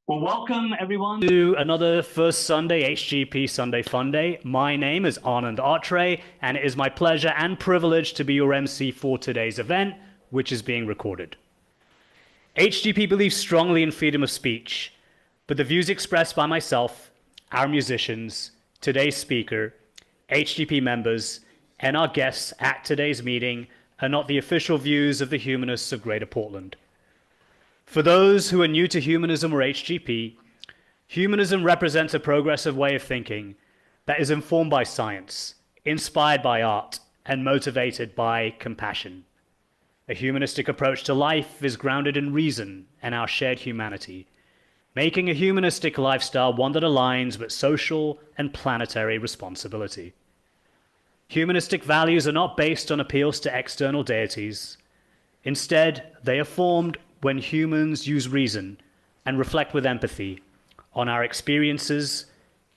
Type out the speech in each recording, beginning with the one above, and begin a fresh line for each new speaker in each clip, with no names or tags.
Well, welcome everyone to another First Sunday HGP Sunday Fun Day. My name is Anand Atre, and it is my pleasure and privilege to be your MC for today's event, which is being recorded. HGP believes strongly in freedom of speech, but the views expressed by myself, our musicians, today's speaker, HGP members, and our guests at today's meeting are not the official views of the humanists of Greater Portland. For those who are new to humanism or HGP, humanism represents a progressive way of thinking that is informed by science, inspired by art, and motivated by compassion. A humanistic approach to life is grounded in reason and our shared humanity, making a humanistic lifestyle one that aligns with social and planetary responsibility. Humanistic values are not based on appeals to external deities. Instead, they are formed when humans use reason and reflect with empathy on our experiences,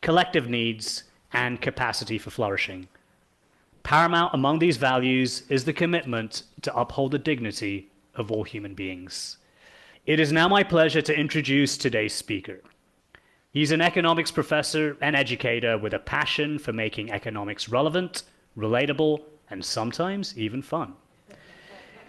collective needs, and capacity for flourishing. Paramount among these values is the commitment to uphold the dignity of all human beings. It is now my pleasure to introduce today's speaker. He's an economics professor and educator with a passion for making economics relevant, relatable, and sometimes even fun.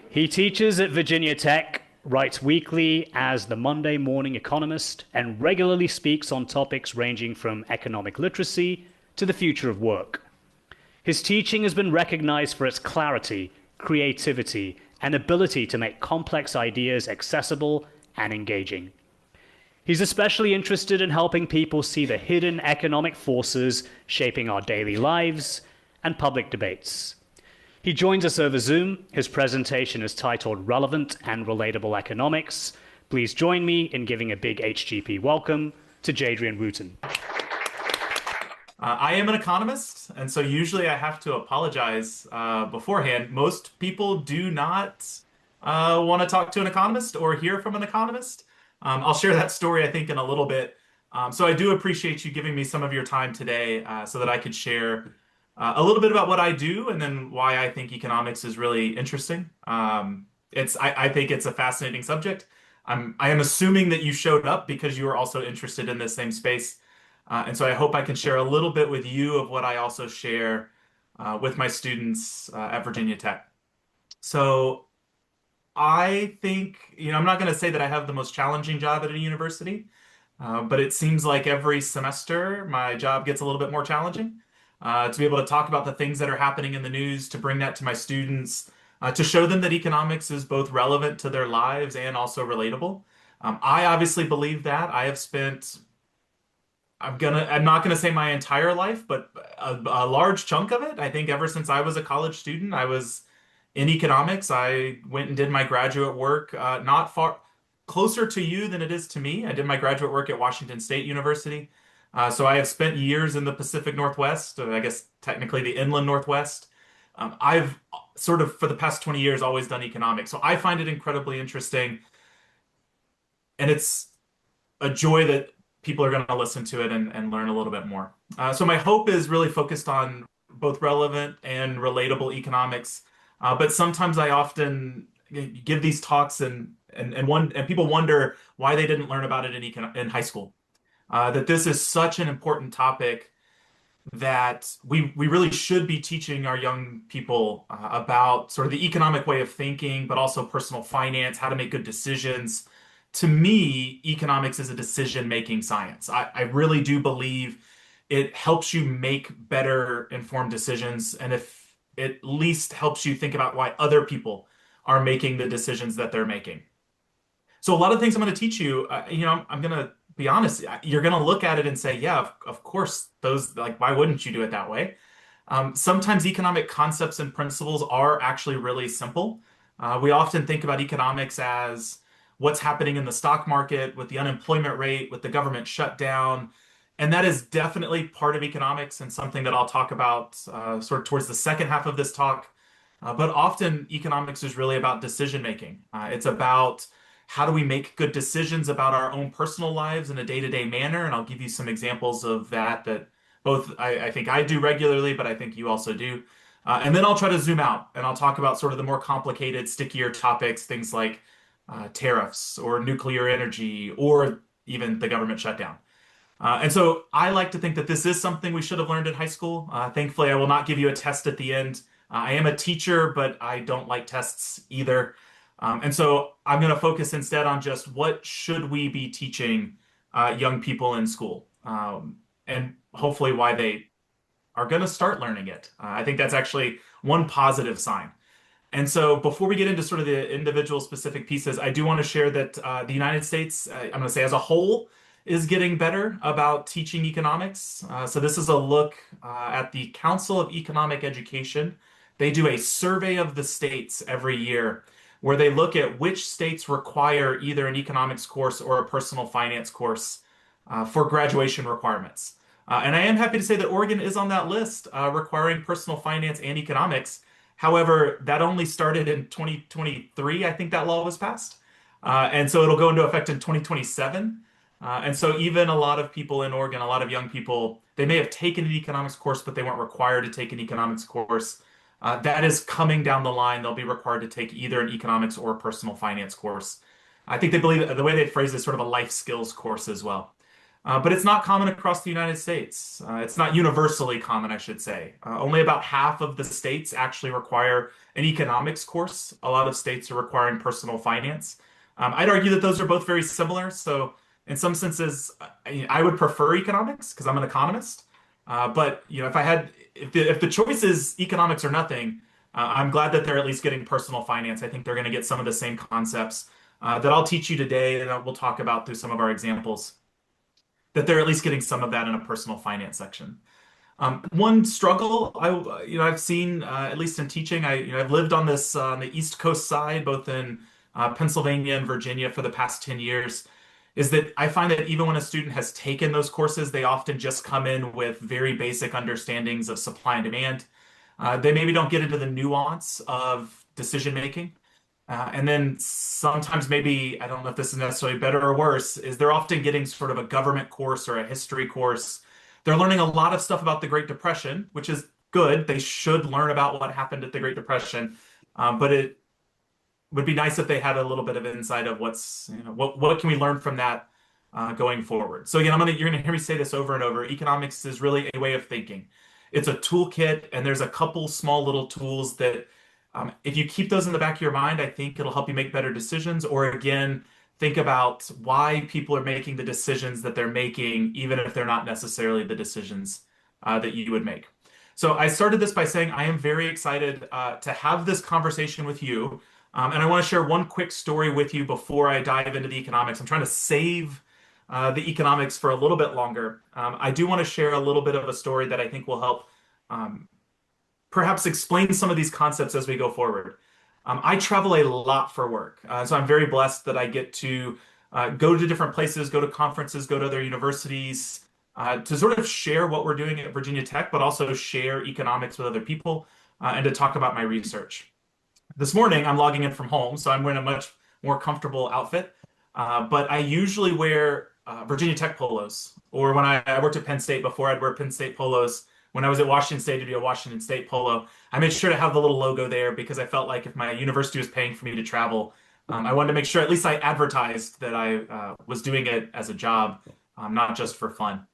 He teaches at Virginia Tech, writes weekly as the Monday Morning Economist, and regularly speaks on topics ranging from economic literacy to the future of work. His teaching has been recognized for its clarity, creativity, and ability to make complex ideas accessible and engaging. He's especially interested in helping people see the hidden economic forces shaping our daily lives and public debates. He joins us over Zoom. His presentation is titled Relevant and Relatable Economics. Please join me in giving a big HGP welcome to Jadrian Wooten.
I am an economist, and so usually I have to apologize beforehand. Most people do not want to talk to an economist or hear from an economist. I'll share that story, I think, in a little bit. So I do appreciate you giving me some of your time today so that I could share a little bit about what I do and then why I think economics is really interesting. I think it's a fascinating subject. I am assuming that you showed up because you are also interested in this same space. And so I hope I can share a little bit with you of what I also share with my students at Virginia Tech. So I think, I'm not going to say that I have the most challenging job at a university, but it seems like every semester my job gets a little bit more challenging. To be able to talk about the things that are happening in the news, to bring that to my students, to show them that economics is both relevant to their lives and also relatable. I obviously believe that. I have spent, I'm not gonna say my entire life, but a large chunk of it. I think ever since I was a college student, I was in economics. I went and did my graduate work, not far closer to you than it is to me. I did my graduate work at Washington State University. So I have spent years in the Pacific Northwest, I guess technically the inland Northwest. I've sort of, for the past 20 years, always done economics. So I find it incredibly interesting. And it's a joy that people are going to listen to it and learn a little bit more. So my hope is really focused on both relevant and relatable economics. But sometimes I often give these talks and people wonder why they didn't learn about it in high school. That this is such an important topic that we really should be teaching our young people about sort of the economic way of thinking, but also personal finance, how to make good decisions. To me, economics is a decision-making science. I really do believe it helps you make better informed decisions, and if it at least helps you think about why other people are making the decisions that they're making. So a lot of things I'm going to teach you, I'm going to be honest, you're going to look at it and say, yeah, of course, those, like, why wouldn't you do it that way? Sometimes economic concepts and principles are actually really simple. We often think about economics as what's happening in the stock market with the unemployment rate, with the government shutdown. And that is definitely part of economics and something that I'll talk about sort of towards the second half of this talk. But often economics is really about decision making. It's about how do we make good decisions about our own personal lives in a day-to-day manner? And I'll give you some examples of that both I think I do regularly, but I think you also do. And then I'll try to zoom out and I'll talk about sort of the more complicated, stickier topics, things like tariffs or nuclear energy or even the government shutdown. And so I like to think that this is something we should have learned in high school. Thankfully, I will not give you a test at the end. I am a teacher, but I don't like tests either. And so I'm going to focus instead on just what should we be teaching young people in school, and hopefully why they are going to start learning it. I think that's actually one positive sign. And so before we get into sort of the individual specific pieces, I do want to share that the United States, I'm going to say as a whole, is getting better about teaching economics. So this is a look at the Council of Economic Education. They do a survey of the states every year where they look at which states require either an economics course or a personal finance course for graduation requirements. And I am happy to say that Oregon is on that list, requiring personal finance and economics. However, that only started in 2023, I think that law was passed. And so it'll go into effect in 2027. And so even a lot of people in Oregon, a lot of young people, they may have taken an economics course, but they weren't required to take an economics course. That is coming down the line. They'll be required to take either an economics or a personal finance course. I think they believe the way they phrase it is sort of a life skills course as well. But it's not common across the United States. It's not universally common, I should say. Only about half of the states actually require an economics course. A lot of states are requiring personal finance. I'd argue that those are both very similar. So in some senses, I would prefer economics because I'm an economist. But if the choice is economics or nothing, I'm glad that they're at least getting personal finance. I think they're going to get some of the same concepts that I'll teach you today, and we'll talk about through some of our examples, that they're at least getting some of that in a personal finance section. One struggle I've seen, at least in teaching, I've lived on this on the East Coast side, both in Pennsylvania and Virginia for the past 10 years, is that I find that even when a student has taken those courses, they often just come in with very basic understandings of supply and demand. They maybe don't get into the nuance of decision making. And then sometimes maybe, I don't know if this is necessarily better or worse, is they're often getting sort of a government course or a history course. They're learning a lot of stuff about the Great Depression, which is good. They should learn about what happened at the Great Depression. But it would be nice if they had a little bit of insight of what can we learn from that going forward. So again, you're gonna hear me say this over and over. Economics is really a way of thinking. It's a toolkit, and there's a couple small little tools that if you keep those in the back of your mind, I think it'll help you make better decisions. Or again, think about why people are making the decisions that they're making, even if they're not necessarily the decisions that you would make. So I started this by saying I am very excited to have this conversation with you. And I want to share one quick story with you before I dive into the economics. I'm trying to save the economics for a little bit longer. I do want to share a little bit of a story that I think will help perhaps explain some of these concepts as we go forward. I travel a lot for work, so I'm very blessed that I get to go to different places, go to conferences, go to other universities, to sort of share what we're doing at Virginia Tech, but also share economics with other people, and to talk about my research. This morning, I'm logging in from home, so I'm wearing a much more comfortable outfit, but I usually wear Virginia Tech polos, or when I worked at Penn State before, I'd wear Penn State polos. When I was at Washington State, it'd be a Washington State polo. I made sure to have the little logo there because I felt like if my university was paying for me to travel, I wanted to make sure at least I advertised that I was doing it as a job, not just for fun.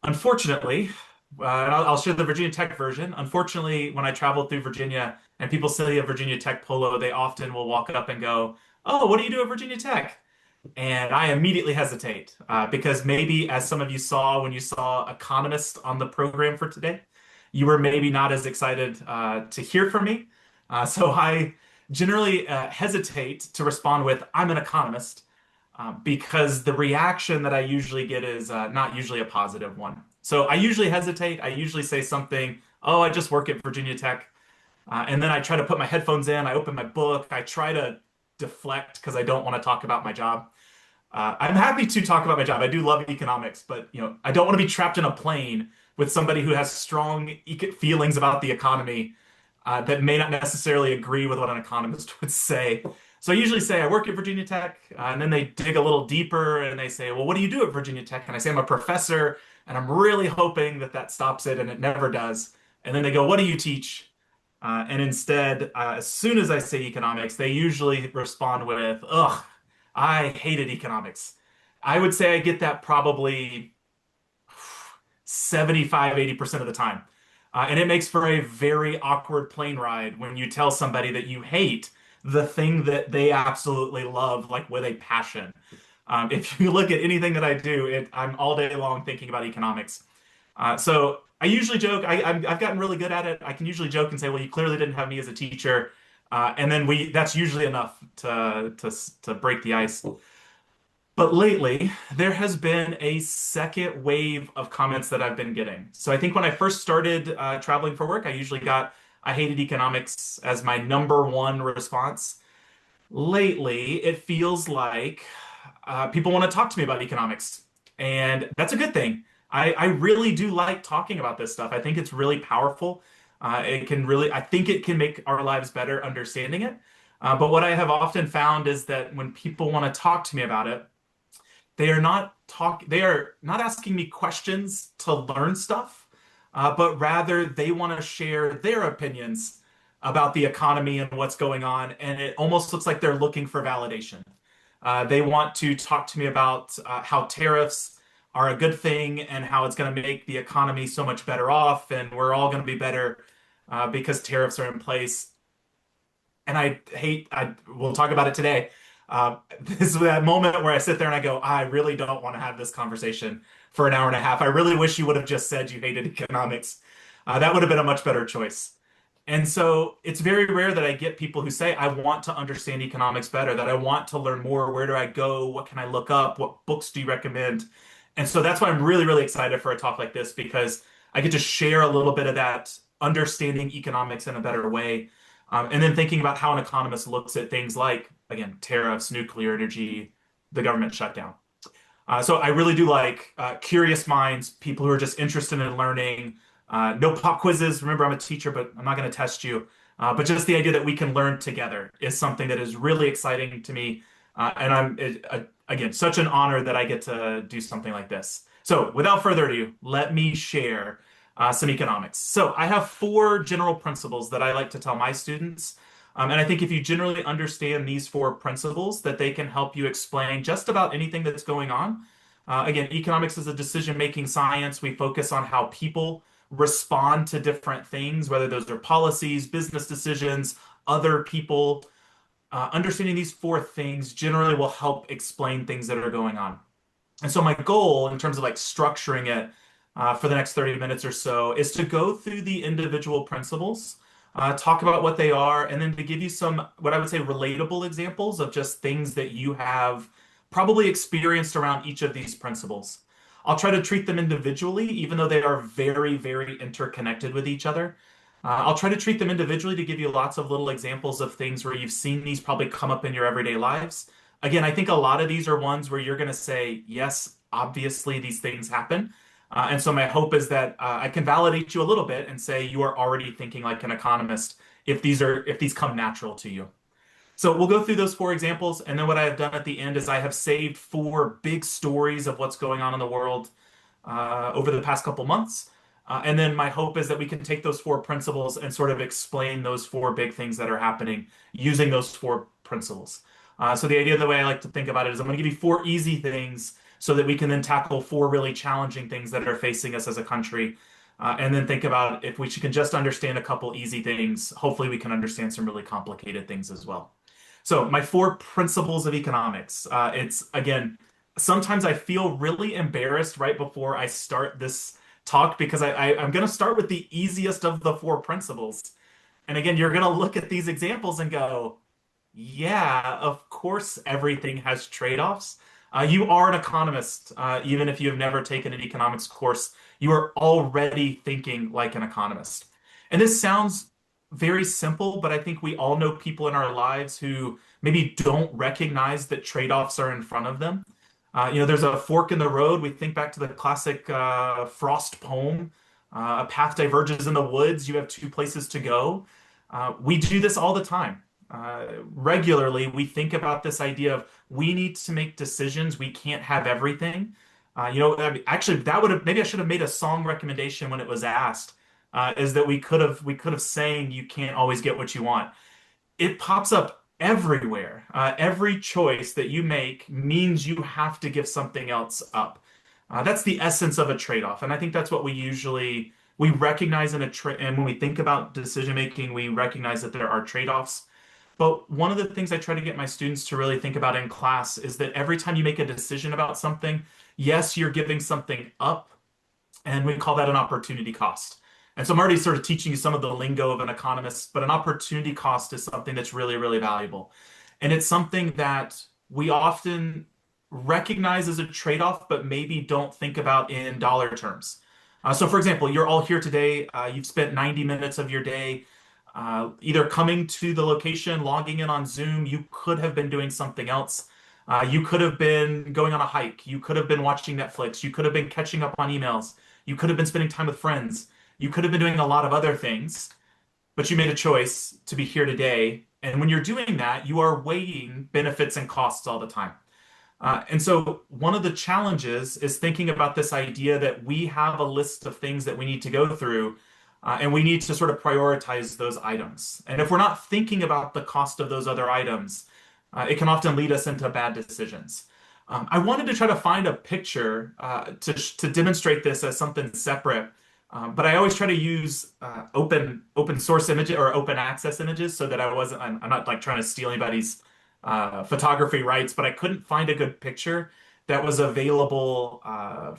Unfortunately, and I'll share the Virginia Tech version. Unfortunately, when I travel through Virginia and people see a Virginia Tech polo, they often will walk up and go, "Oh, what do you do at Virginia Tech?" And I immediately hesitate because maybe, as some of you saw when you saw Economist on the program for today, you were maybe not as excited to hear from me. So I generally hesitate to respond with, "I'm an economist," because the reaction that I usually get is not usually a positive one. So I usually hesitate. I usually say something, "Oh, I just work at Virginia Tech." And then I try to put my headphones in, I open my book, I try to deflect because I don't want to talk about my job. I'm happy to talk about my job. I do love economics, but I don't want to be trapped in a plane with somebody who has strong feelings about the economy that may not necessarily agree with what an economist would say. So I usually say I work at Virginia Tech, and then they dig a little deeper and they say, "Well, what do you do at Virginia Tech?" And I say I'm a professor, and I'm really hoping that that stops it, and it never does. And then they go, "What do you teach?" And instead, as soon as I say economics, they usually respond with, ugh, I hated economics. I would say I get that probably 75, 80% of the time. And it makes for a very awkward plane ride when you tell somebody that you hate the thing that they absolutely love, like with a passion. If you look at anything that I do, I'm all day long thinking about economics. So I usually joke. I've gotten really good at it. I can usually joke and say, "Well, you clearly didn't have me as a teacher," and then that's usually enough to break the ice. But lately, there has been a second wave of comments that I've been getting. So I think when I first started traveling for work, I usually got "I hated economics" as my number one response. Lately, it feels like people want to talk to me about economics, and that's a good thing. I really do like talking about this stuff. I think it's really powerful. I think it can make our lives better understanding it. But what I have often found is that when people want to talk to me about it, they are not asking me questions to learn stuff, but rather they want to share their opinions about the economy and what's going on, and it almost looks like they're looking for validation. They want to talk to me about how tariffs are a good thing and how it's going to make the economy so much better off, and we're all going to be better because tariffs are in place. And we'll talk about it today. This is that moment where I sit there and I go, I really don't want to have this conversation for an hour and a half. I really wish you would have just said you hated economics. That would have been a much better choice. And so it's very rare that I get people who say, I want to understand economics better, that I want to learn more. Where do I go? What can I look up? What books do you recommend? And so that's why I'm really, really excited for a talk like this, because I get to share a little bit of that understanding economics in a better way. And then thinking about how an economist looks at things like, again, tariffs, nuclear energy, the government shutdown. So I really do like curious minds, people who are just interested in learning. No pop quizzes. Remember, I'm a teacher, but I'm not going to test you. But just the idea that we can learn together is something that is really exciting to me. Again, such an honor that I get to do something like this. So without further ado, let me share some economics. So I have four general principles that I like to tell my students. And I think if you generally understand these four principles, that they can help you explain just about anything that's going on. Again, economics is a decision-making science. We focus on how people respond to different things, whether those are policies, business decisions, other people. Understanding these four things generally will help explain things that are going on. And so my goal in terms of like structuring it for the next 30 minutes or so is to go through the individual principles, talk about what they are, and then to give you some, what I would say, relatable examples of just things that you have probably experienced around each of these principles. I'll try to treat them individually, even though they are very, very interconnected with each other. I'll try to treat them individually to give you lots of little examples of things where you've seen these probably come up in your everyday lives. Again, I think a lot of these are ones where you're going to say, yes, obviously these things happen. And so my hope is that I can validate you a little bit and say you are already thinking like an economist if these come natural to you. So we'll go through those four examples, and then what I have done at the end is I have saved four big stories of what's going on in the world over the past couple months. And then my hope is that we can take those four principles and sort of explain those four big things that are happening using those four principles. So the idea, the way I like to think about it is I'm going to give you four easy things so that we can then tackle four really challenging things that are facing us as a country. And then think about if we can just understand a couple easy things, hopefully we can understand some really complicated things as well. So my four principles of economics. It's again, sometimes I feel really embarrassed right before I start this talk because I'm going to start with the easiest of the four principles. And again, you're going to look at these examples and go, yeah, of course everything has trade-offs. You are an economist, even if you have never taken an economics course, you are already thinking like an economist. And this sounds very simple, but I think we all know people in our lives who maybe don't recognize that trade-offs are in front of them. There's a fork in the road. We think back to the classic Frost poem, a path diverges in the woods. You have two places to go. We do this all the time. Regularly, we think about this idea of we need to make decisions. We can't have everything. Actually, that would have maybe I should have made a song recommendation when it was asked. is that we could have saying you can't always get what you want. It pops up everywhere. Every choice that you make means you have to give something else up. That's the essence of a trade-off, and I think that's what we recognize in a trade. And when we think about decision making, we recognize that there are trade-offs. But one of the things I try to get my students to really think about in class is that every time you make a decision about something, yes, you're giving something up, and we call that an opportunity cost. And so I'm already sort of teaching you some of the lingo of an economist, but an opportunity cost is something that's really, really valuable. And it's something that we often recognize as a trade-off, but maybe don't think about in dollar terms. So, for example, you're all here today. You've spent 90 minutes of your day either coming to the location, logging in on Zoom. You could have been doing something else. You could have been going on a hike. You could have been watching Netflix. You could have been catching up on emails. You could have been spending time with friends. You could have been doing a lot of other things, but you made a choice to be here today. And when you're doing that, you are weighing benefits and costs all the time. And so one of the challenges is thinking about this idea that we have a list of things that we need to go through, and we need to sort of prioritize those items. And if we're not thinking about the cost of those other items, it can often lead us into bad decisions. I wanted to try to find a picture to demonstrate this as something separate, but I always try to use open source images or open access images so that I'm not like trying to steal anybody's photography rights, but I couldn't find a good picture that was available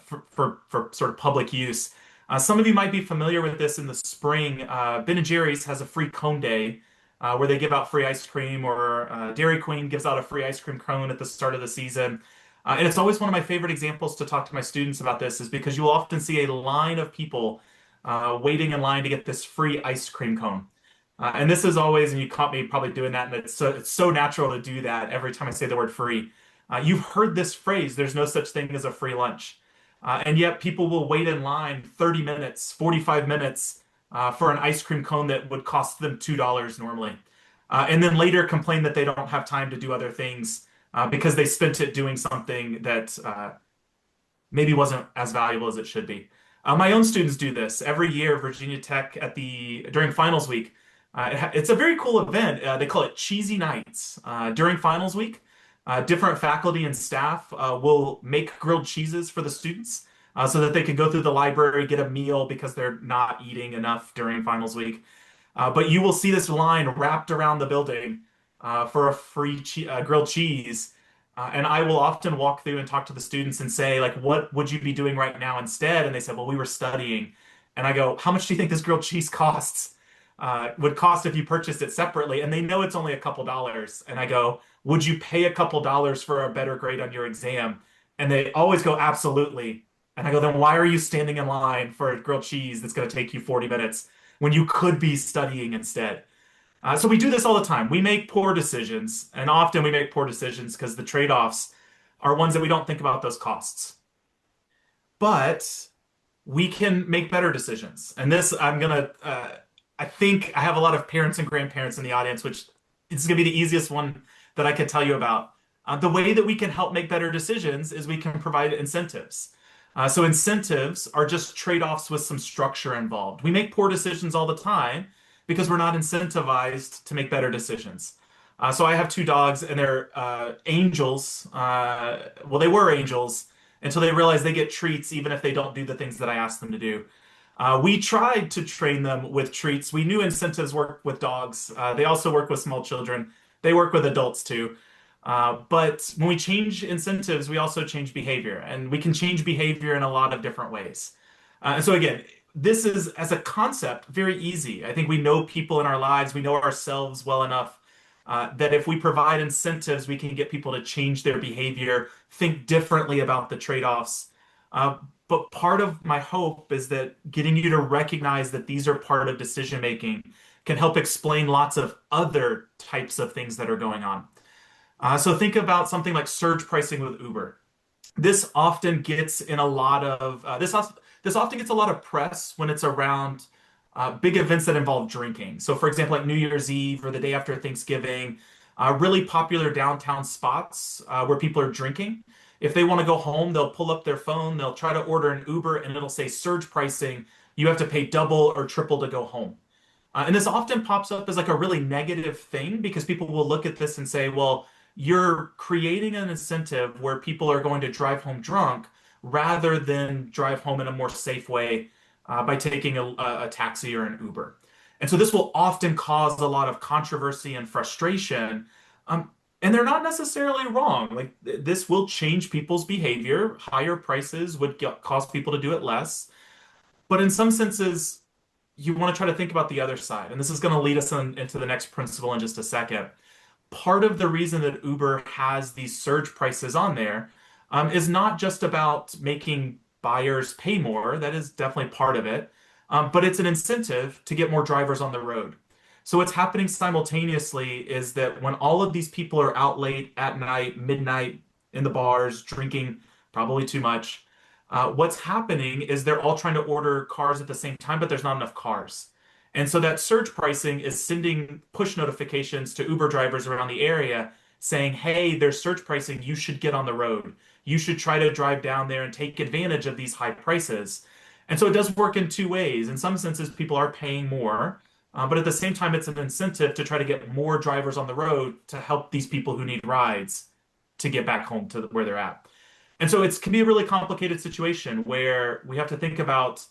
for sort of public use. Some of you might be familiar with this in the spring. Ben and Jerry's has a free cone day where they give out free ice cream, or Dairy Queen gives out a free ice cream cone at the start of the season. And it's always one of my favorite examples to talk to my students about this, is because you will often see a line of people waiting in line to get this free ice cream cone. And this is always, and you caught me probably doing that, and it's so natural to do that every time I say the word free. You've heard this phrase, there's no such thing as a free lunch. And yet people will wait in line 30 minutes, 45 minutes for an ice cream cone that would cost them $2 normally. And then later complain that they don't have time to do other things because they spent it doing something that maybe wasn't as valuable as it should be. My own students do this every year. Virginia Tech during finals week. It's a very cool event. They call it Cheesy Nights. During finals week, different faculty and staff will make grilled cheeses for the students so that they can go through the library, get a meal because they're not eating enough during finals week. But you will see this line wrapped around the building for a free grilled cheese. And I will often walk through and talk to the students and say, like, what would you be doing right now instead? And they said, well, we were studying. And I go, how much do you think this grilled cheese costs? Would cost if you purchased it separately? And they know it's only a couple dollars. And I go, would you pay a couple dollars for a better grade on your exam? And they always go, absolutely. And I go, then why are you standing in line for a grilled cheese that's going to take you 40 minutes when you could be studying instead? So we do this all the time. We make poor decisions, and often we make poor decisions because the trade-offs are ones that we don't think about those costs. But we can make better decisions. And this, I think I have a lot of parents and grandparents in the audience, which is going to be the easiest one that I could tell you about. The way that we can help make better decisions is we can provide incentives. So incentives are just trade-offs with some structure involved. We make poor decisions all the time because we're not incentivized to make better decisions. So I have two dogs, and they're angels. Well, they were angels until they realize they get treats even if they don't do the things that I ask them to do. We tried to train them with treats. We knew incentives work with dogs. They also work with small children. They work with adults too. But when we change incentives, we also change behavior, and we can change behavior in a lot of different ways. And so again, this is, as a concept, very easy. I think we know people in our lives, we know ourselves well enough that if we provide incentives, we can get people to change their behavior, think differently about the trade-offs. But part of my hope is that getting you to recognize that these are part of decision making can help explain lots of other types of things that are going on. So think about something like surge pricing with Uber. This often gets in a lot of this often gets a lot of press when it's around big events that involve drinking. So, for example, like New Year's Eve or the day after Thanksgiving, really popular downtown spots where people are drinking. If they want to go home, they'll pull up their phone, they'll try to order an Uber, and it'll say surge pricing you have to pay double or triple to go home. And this often pops up as like a really negative thing because people will look at this and say, well, you're creating an incentive where people are going to drive home drunk rather than drive home in a more safe way by taking a taxi or an Uber. And so this will often cause a lot of controversy and frustration. Um, and they're not necessarily wrong. Like this will change people's behavior. Higher prices would cause people to do it less. But in some senses, you want to try to think about the other side. And this is going to lead us into the next principle in just a second. Part of the reason that Uber has these surge prices on there is not just about making buyers pay more. That is definitely part of it. But it's an incentive to get more drivers on the road. So what's happening simultaneously is that when all of these people are out late at night, midnight in the bars, drinking probably too much, what's happening is they're all trying to order cars at the same time, but there's not enough cars. And so that surge pricing is sending push notifications to Uber drivers around the area saying, hey, there's surge pricing. You should get on the road. You should try to drive down there and take advantage of these high prices. And so it does work in two ways. In some senses, people are paying more, but at the same time, it's an incentive to try to get more drivers on the road to help these people who need rides to get back home to where they're at. And so it can be a really complicated situation where we have to think about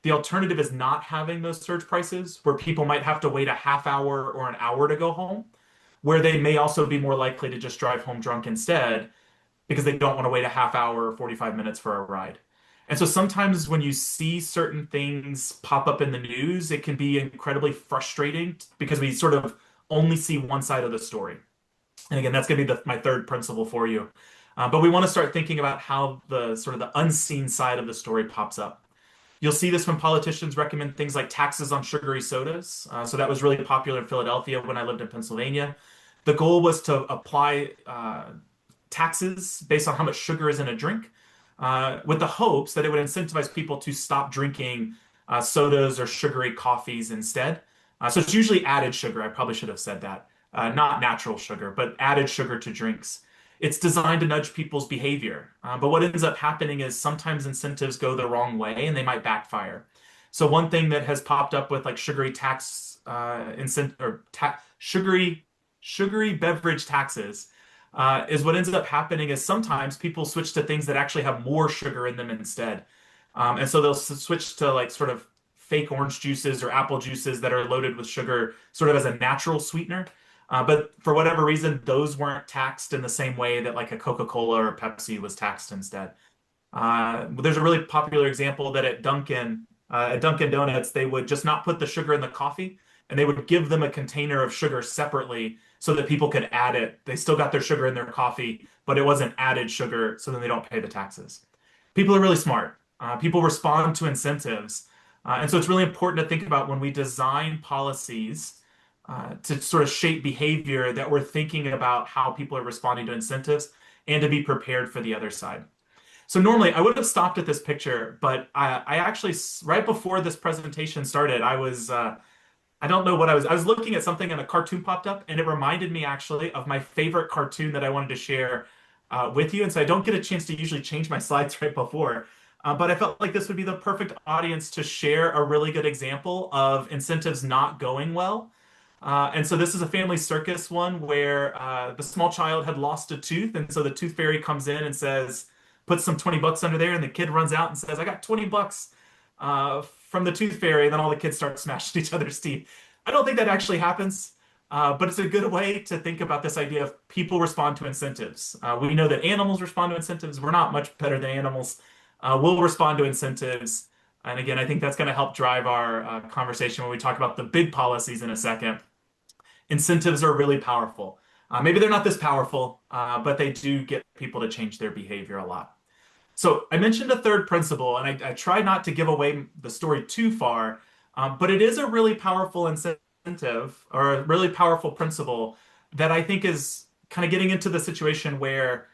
the alternative is not having those surge prices, where people might have to wait a half hour or an hour to go home, where they may also be more likely to just drive home drunk instead because they don't want to wait a half hour or 45 minutes for a ride. And so sometimes when you see certain things pop up in the news, it can be incredibly frustrating because we sort of only see one side of the story. And again, that's going to be my third principle for you. But we want to start thinking about how the sort of the unseen side of the story pops up. You'll see this when politicians recommend things like taxes on sugary sodas. So that was really popular in Philadelphia when I lived in Pennsylvania. The goal was to apply taxes based on how much sugar is in a drink, with the hopes that it would incentivize people to stop drinking sodas or sugary coffees instead. So it's usually added sugar. I probably should have said that. Not natural sugar, but added sugar to drinks. It's designed to nudge people's behavior. But what ends up happening is sometimes incentives go the wrong way and they might backfire. So one thing that has popped up with like sugary tax incentive or sugary beverage taxes is what ends up happening is sometimes people switch to things that actually have more sugar in them instead. And so they'll switch to like sort of fake orange juices or apple juices that are loaded with sugar sort of as a natural sweetener. But for whatever reason, those weren't taxed in the same way that like a Coca-Cola or Pepsi was taxed instead. There's a really popular example that at Dunkin' Donuts, they would just not put the sugar in the coffee and they would give them a container of sugar separately so that people could add it. They still got their sugar in their coffee, but it wasn't added sugar, so then they don't pay the taxes. People are really smart. People respond to incentives. And so it's really important to think about when we design policies to sort of shape behavior that we're thinking about how people are responding to incentives and to be prepared for the other side. So normally I would have stopped at this picture, but I actually, right before this presentation started, I don't know what I was looking at something and a cartoon popped up and it reminded me actually of my favorite cartoon that I wanted to share with you. And so I don't get a chance to usually change my slides right before. But I felt like this would be the perfect audience to share a really good example of incentives not going well. And so this is a family circus one where the small child had lost a tooth. And so the tooth fairy comes in and says, put some 20 bucks under there. And the kid runs out and says, I got 20 bucks from the tooth fairy. And then all the kids start smashing each other's teeth. I don't think that actually happens. But it's a good way to think about this idea of people respond to incentives. We know that animals respond to incentives. We're not much better than animals. We'll respond to incentives. And again, I think that's going to help drive our conversation when we talk about the big policies in a second. Incentives are really powerful. Maybe they're not this powerful, but they do get people to change their behavior a lot. So I mentioned a third principle, and I try not to give away the story too far, but it is a really powerful incentive or a really powerful principle that I think is kind of getting into the situation where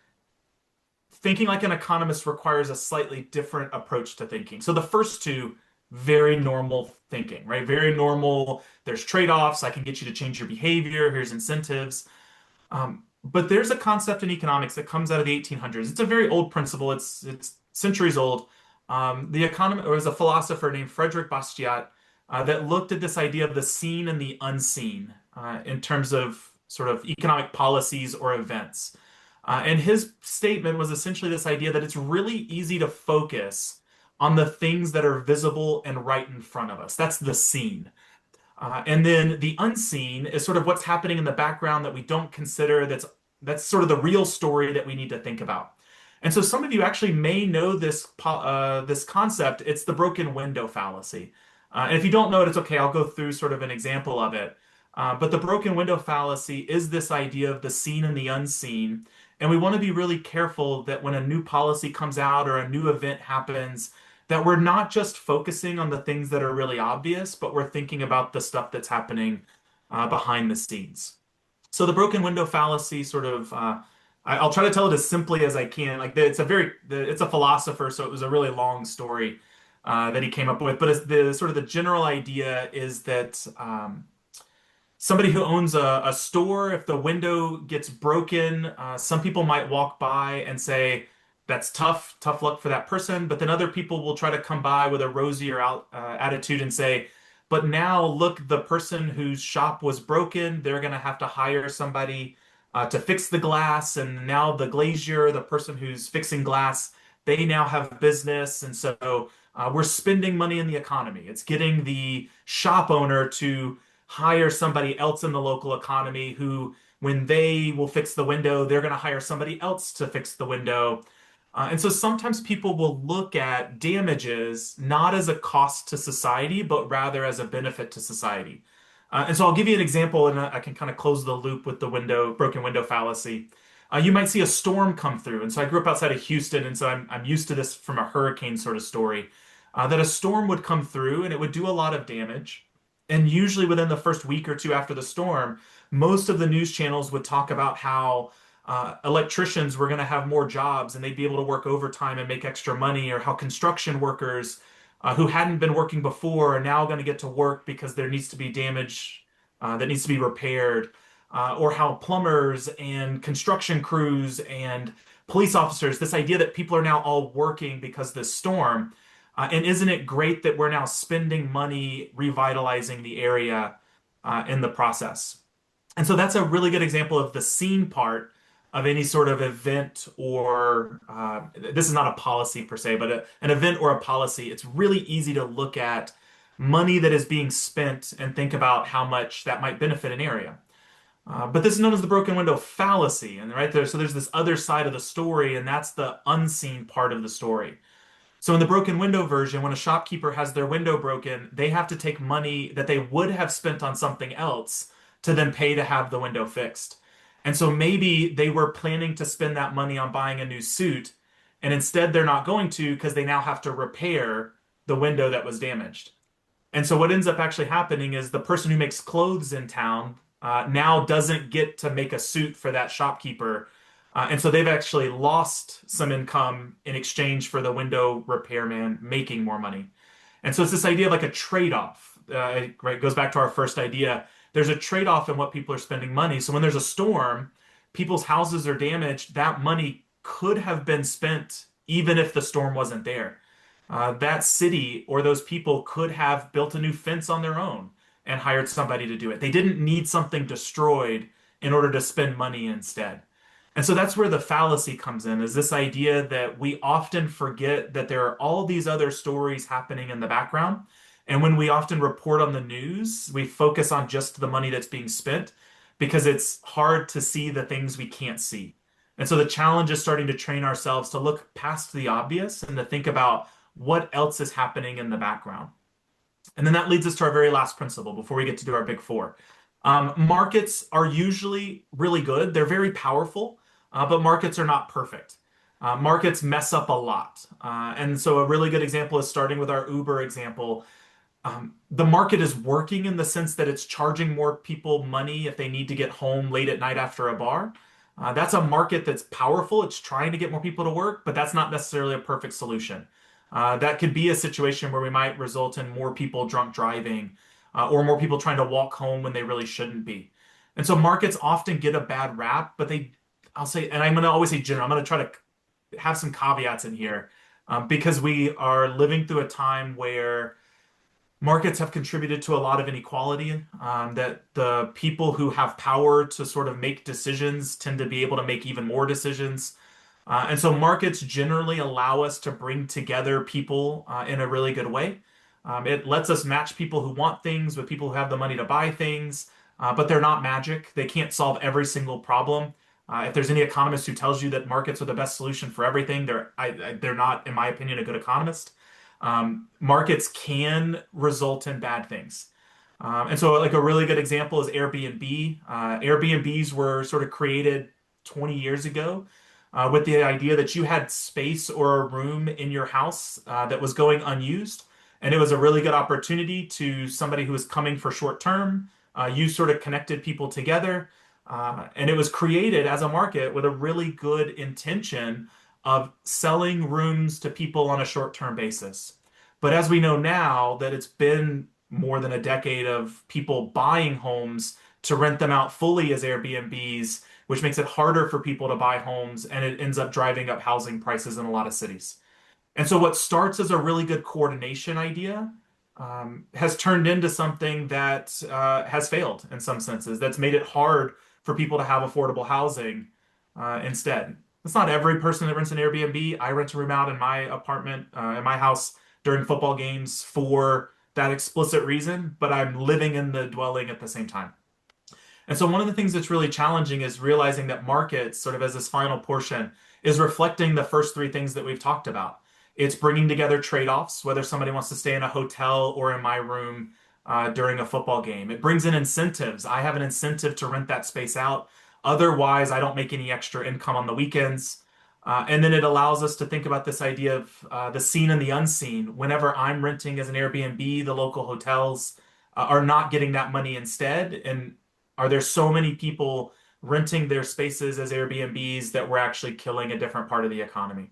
thinking like an economist requires a slightly different approach to thinking. So the first two, very normal thinking, right? Very normal. There's trade-offs. I can get you to change your behavior. Here's incentives. But there's a concept in economics that comes out of the 1800s. It's a very old principle. It's centuries old. The economist, or was a philosopher named Frederick Bastiat, that looked at this idea of the seen and the unseen in terms of sort of economic policies or events. And his statement was essentially this idea that it's really easy to focus on the things that are visible and right in front of us. That's the seen. And then the unseen is sort of what's happening in the background that we don't consider. That's sort of the real story that we need to think about. And so some of you actually may know this concept. It's the broken window fallacy. And if you don't know it, it's okay. I'll go through sort of an example of it. But the broken window fallacy is this idea of the seen and the unseen. And we want to be really careful that when a new policy comes out or a new event happens, that we're not just focusing on the things that are really obvious, but we're thinking about the stuff that's happening behind the scenes. So the broken window fallacy sort of I'll try to tell it as simply as I can. Like it's a philosopher, so it was a really long story that he came up with. But it's the sort of the general idea is that somebody who owns a store, if the window gets broken, some people might walk by and say, "That's tough luck for that person." But then other people will try to come by with a rosier attitude and say, "But now look, the person whose shop was broken, they're going to have to hire somebody." To fix the glass, and now the glazier, the person who's fixing glass, they now have business, and so we're spending money in the economy. It's getting the shop owner to hire somebody else in the local economy who, when they will fix the window, they're going to hire somebody else to fix the window. And so sometimes people will look at damages not as a cost to society, but rather as a benefit to society. And so I'll give you an example, and I can kind of close the loop with the broken window fallacy. You might see a storm come through, and so I grew up outside of Houston, and so I'm used to this from a hurricane sort of story. That a storm would come through, and it would do a lot of damage. And usually within the first week or two after the storm, most of the news channels would talk about how electricians were going to have more jobs and they'd be able to work overtime and make extra money, or how construction workers who hadn't been working before are now going to get to work because there needs to be damage that needs to be repaired, or how plumbers and construction crews and police officers, this idea that people are now all working because of this storm. And isn't it great that we're now spending money revitalizing the area in the process? And so that's a really good example of the seen part of any sort of event, or this is not a policy per se, but an event or a policy. It's really easy to look at money that is being spent and think about how much that might benefit an area. But this is known as the broken window fallacy, and right there, so there's this other side of the story, and that's the unseen part of the story. So in the broken window version, when a shopkeeper has their window broken, they have to take money that they would have spent on something else to then pay to have the window fixed. And so maybe they were planning to spend that money on buying a new suit, and instead they're not going to because they now have to repair the window that was damaged. And so what ends up actually happening is the person who makes clothes in town now doesn't get to make a suit for that shopkeeper. And so they've actually lost some income in exchange for the window repairman making more money. And so it's this idea of like a trade-off, right? It goes back to our first idea. There's a trade-off in what people are spending money. So when there's a storm, people's houses are damaged. That money could have been spent even if the storm wasn't there. That city or those people could have built a new fence on their own and hired somebody to do it. They didn't need something destroyed in order to spend money instead. And so that's where the fallacy comes in, is this idea that we often forget that there are all these other stories happening in the background. And when we often report on the news, we focus on just the money that's being spent because it's hard to see the things we can't see. And so the challenge is starting to train ourselves to look past the obvious and to think about what else is happening in the background. And then that leads us to our very last principle before we get to do our big four. Markets are usually really good. They're very powerful, but markets are not perfect. Markets mess up a lot. And so a really good example is starting with our Uber example. The market is working in the sense that it's charging more people money if they need to get home late at night after a bar. That's a market that's powerful. It's trying to get more people to work, but that's not necessarily a perfect solution. That could be a situation where we might result in more people drunk driving, or more people trying to walk home when they really shouldn't be. And so markets often get a bad rap, but I'll say, and I'm going to always say general, I'm going to try to have some caveats in here. because we are living through a time where markets have contributed to a lot of inequality, that the people who have power to sort of make decisions tend to be able to make even more decisions. And so markets generally allow us to bring together people in a really good way. It lets us match people who want things with people who have the money to buy things, but they're not magic. They can't solve every single problem. If there's any economist who tells you that markets are the best solution for everything, they're not, in my opinion, a good economist. Markets can result in bad things. And so, like a really good example is Airbnb. Airbnbs were sort of created 20 years ago with the idea that you had space or a room in your house that was going unused. And it was a really good opportunity to somebody who was coming for short term. You sort of connected people together. And it was created as a market with a really good intention of selling rooms to people on a short-term basis. But as we know now that it's been more than a decade of people buying homes to rent them out fully as Airbnbs, which makes it harder for people to buy homes, and it ends up driving up housing prices in a lot of cities. And so what starts as a really good coordination idea has turned into something that has failed in some senses. That's made it hard for people to have affordable housing instead. It's not every person that rents an Airbnb. I rent a room out in my apartment, in my house during football games for that explicit reason, but I'm living in the dwelling at the same time. And so one of the things that's really challenging is realizing that markets, sort of as this final portion, is reflecting the first three things that we've talked about. It's bringing together trade-offs, whether somebody wants to stay in a hotel or in my room during a football game. It brings in incentives. I have an incentive to rent that space out. Otherwise, I don't make any extra income on the weekends. And then it allows us to think about this idea of the seen and the unseen. Whenever I'm renting as an Airbnb, the local hotels are not getting that money instead. And are there so many people renting their spaces as Airbnbs that we're actually killing a different part of the economy?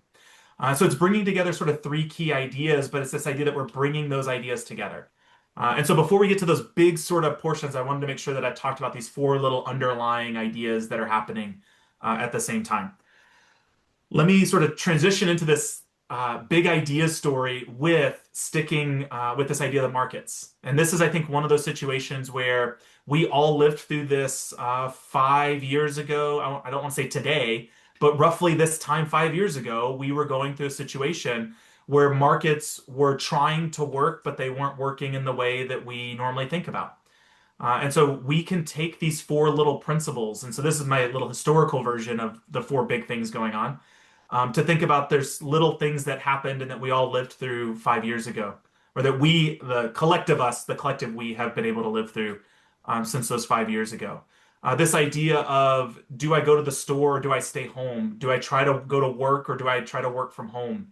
So it's bringing together sort of three key ideas, but it's this idea that we're bringing those ideas together. And so before we get to those big sort of portions, I wanted to make sure that I talked about these four little underlying ideas that are happening at the same time. Let me sort of transition into this big idea story with sticking with this idea of the markets. And this is, I think, one of those situations where we all lived through this 5 years ago. I don't want to say today, but roughly this time 5 years ago, we were going through a situation where markets were trying to work, but they weren't working in the way that we normally think about. And so we can take these four little principles. And so this is my little historical version of the four big things going on. To think about there's little things that happened and that we all lived through 5 years ago, or that we, the collective us, the collective we have been able to live through since those 5 years ago. This idea of do I go to the store or do I stay home? Do I try to go to work or do I try to work from home?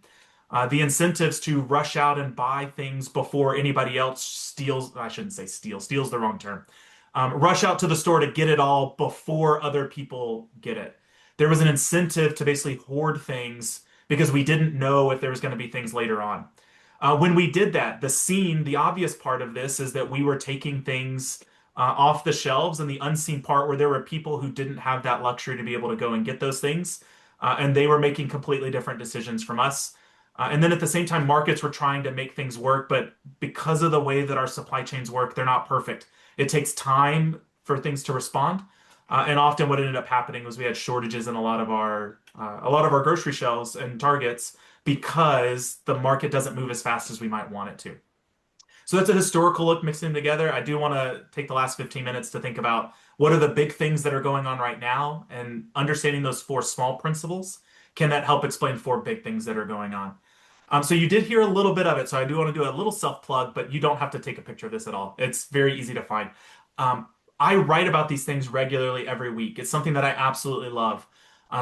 The incentives to rush out and buy things before anybody else steals, I shouldn't say steals the wrong term. Rush out to the store to get it all before other people get it. There was an incentive to basically hoard things because we didn't know if there was going to be things later on. When we did that, the obvious part of this is that we were taking things off the shelves, and the unseen part where there were people who didn't have that luxury to be able to go and get those things, and they were making completely different decisions from us. And then at the same time, markets were trying to make things work, but because of the way that our supply chains work, they're not perfect. It takes time for things to respond. And often what ended up happening was we had shortages in a lot of our grocery shelves and Targets because the market doesn't move as fast as we might want it to. So that's a historical look mixing them together. I do want to take the last 15 minutes to think about what are the big things that are going on right now, and understanding those four small principles. Can that help explain four big things that are going on? So you did hear a little bit of it, so I do want to do a little self-plug, but you don't have to take a picture of this at all. It's very easy to find. I write about these things regularly every week. It's something that I absolutely love.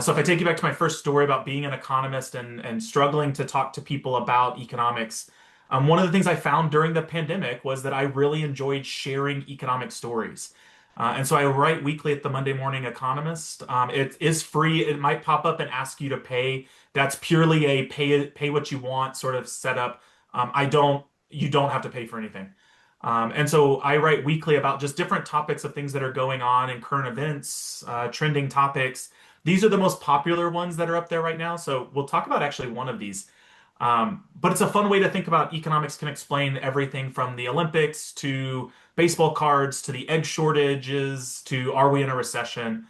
So if I take you back to my first story about being an economist and struggling to talk to people about economics, one of the things I found during the pandemic was that I really enjoyed sharing economic stories. And so I write weekly at the Monday Morning Economist. It is free. It might pop up and ask you to pay. That's purely a pay what you want sort of setup. You don't have to pay for anything. And so I write weekly about just different topics of things that are going on in current events, trending topics. These are the most popular ones that are up there right now. So we'll talk about actually one of these. But it's a fun way to think about economics can explain everything from the Olympics to baseball cards to the egg shortages to are we in a recession,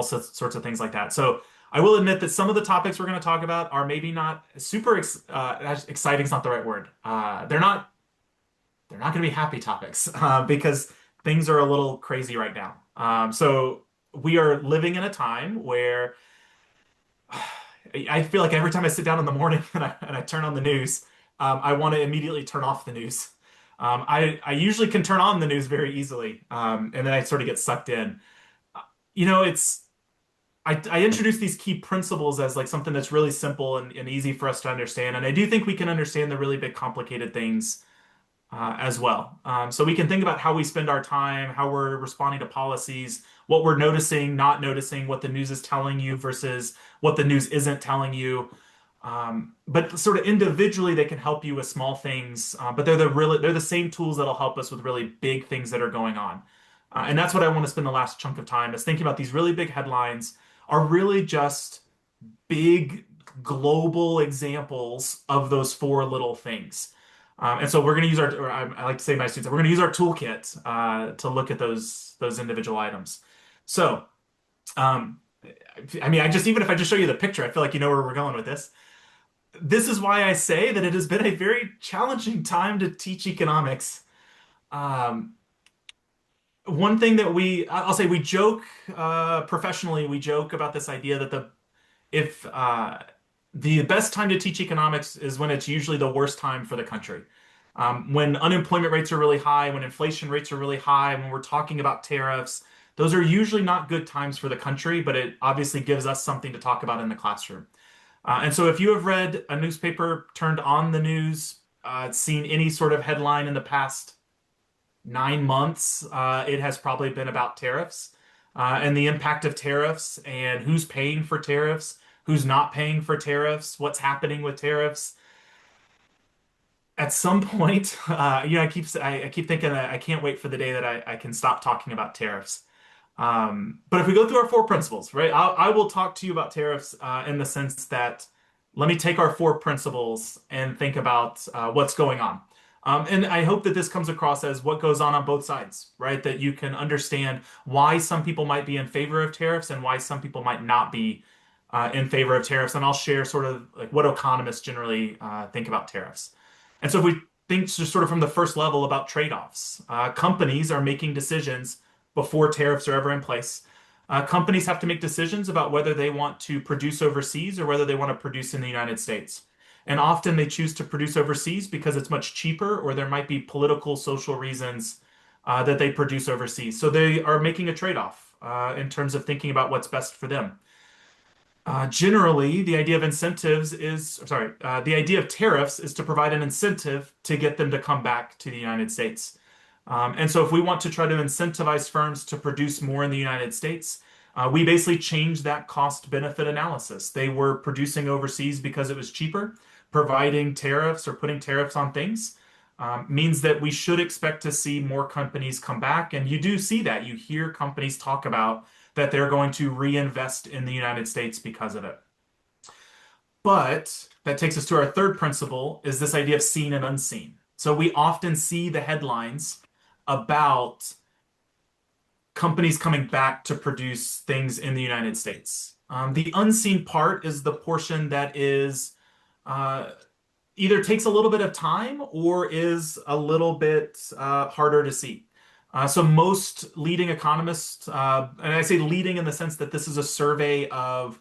sorts of things like that. So I will admit that some of the topics we're going to talk about are maybe not super exciting is not the right word. They're not going to be happy topics because things are a little crazy right now. So we are living in a time where I feel like every time I sit down in the morning and I turn on the news, I want to immediately turn off the news. I usually can turn on the news very easily, and then I sort of get sucked in. You know, I introduce these key principles as like something that's really simple and easy for us to understand, and I do think we can understand the really big complicated things as well. So we can think about how we spend our time, how we're responding to policies, what we're noticing, not noticing, what the news is telling you versus what the news isn't telling you. But sort of individually, they can help you with small things, but they're the same tools that'll help us with really big things that are going on. And that's what I want to spend the last chunk of time is thinking about these really big headlines are really just big global examples of those four little things. And so we're going to use or I like to say to my students, we're going to use our toolkit to look at those individual items. So, um, I mean, even if I just show you the picture, I feel like you know where we're going with this. This is why I say that it has been a very challenging time to teach economics. Um, One thing that I'll say we joke professionally, we joke about this idea that if the best time to teach economics is when it's usually the worst time for the country. When unemployment rates are really high, when inflation rates are really high, when we're talking about tariffs, those are usually not good times for the country, but it obviously gives us something to talk about in the classroom. And so if you have read a newspaper, turned on the news, seen any sort of headline in the past 9 months, it has probably been about tariffs and the impact of tariffs and who's paying for tariffs, who's not paying for tariffs, what's happening with tariffs. At some point, I keep thinking that I can't wait for the day that I can stop talking about tariffs. But if we go through our four principles, right, I will talk to you about tariffs in the sense that let me take our four principles and think about what's going on. And I hope that this comes across as what goes on both sides, right? That you can understand why some people might be in favor of tariffs and why some people might not be in favor of tariffs. And I'll share sort of like what economists generally think about tariffs. And so if we think just sort of from the first level about trade-offs, companies are making decisions before tariffs are ever in place. Companies have to make decisions about whether they want to produce overseas or whether they want to produce in the United States. And often they choose to produce overseas because it's much cheaper, or there might be political, social reasons that they produce overseas. So they are making a trade-off in terms of thinking about what's best for them. Generally, the idea of the idea of tariffs is to provide an incentive to get them to come back to the United States. And so if we want to try to incentivize firms to produce more in the United States, we basically changed that cost benefit analysis. They were producing overseas because it was cheaper. Providing tariffs or putting tariffs on things means that we should expect to see more companies come back. And you do see that. You hear companies talk about that they're going to reinvest in the United States because of it. But that takes us to our third principle is this idea of seen and unseen. So we often see the headlines about companies coming back to produce things in the United States. The unseen part is the portion that is either takes a little bit of time or is a little bit harder to see. So most leading economists, and I say leading in the sense that this is a survey of,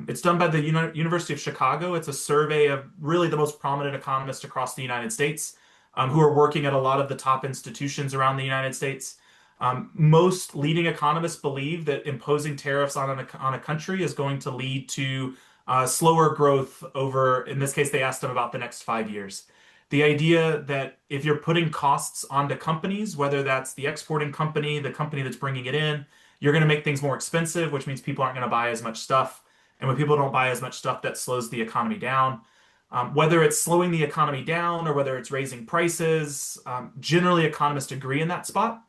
it's done by the University of Chicago. It's a survey of really the most prominent economists across the United States who are working at a lot of the top institutions around the United States. Most leading economists believe that imposing tariffs on a country is going to lead to slower growth over, in this case, they asked them about the next 5 years. The idea that if you're putting costs onto companies, whether that's the exporting company, the company that's bringing it in, you're going to make things more expensive, which means people aren't going to buy as much stuff. And when people don't buy as much stuff, that slows the economy down. Whether it's slowing the economy down or whether it's raising prices, generally economists agree in that spot.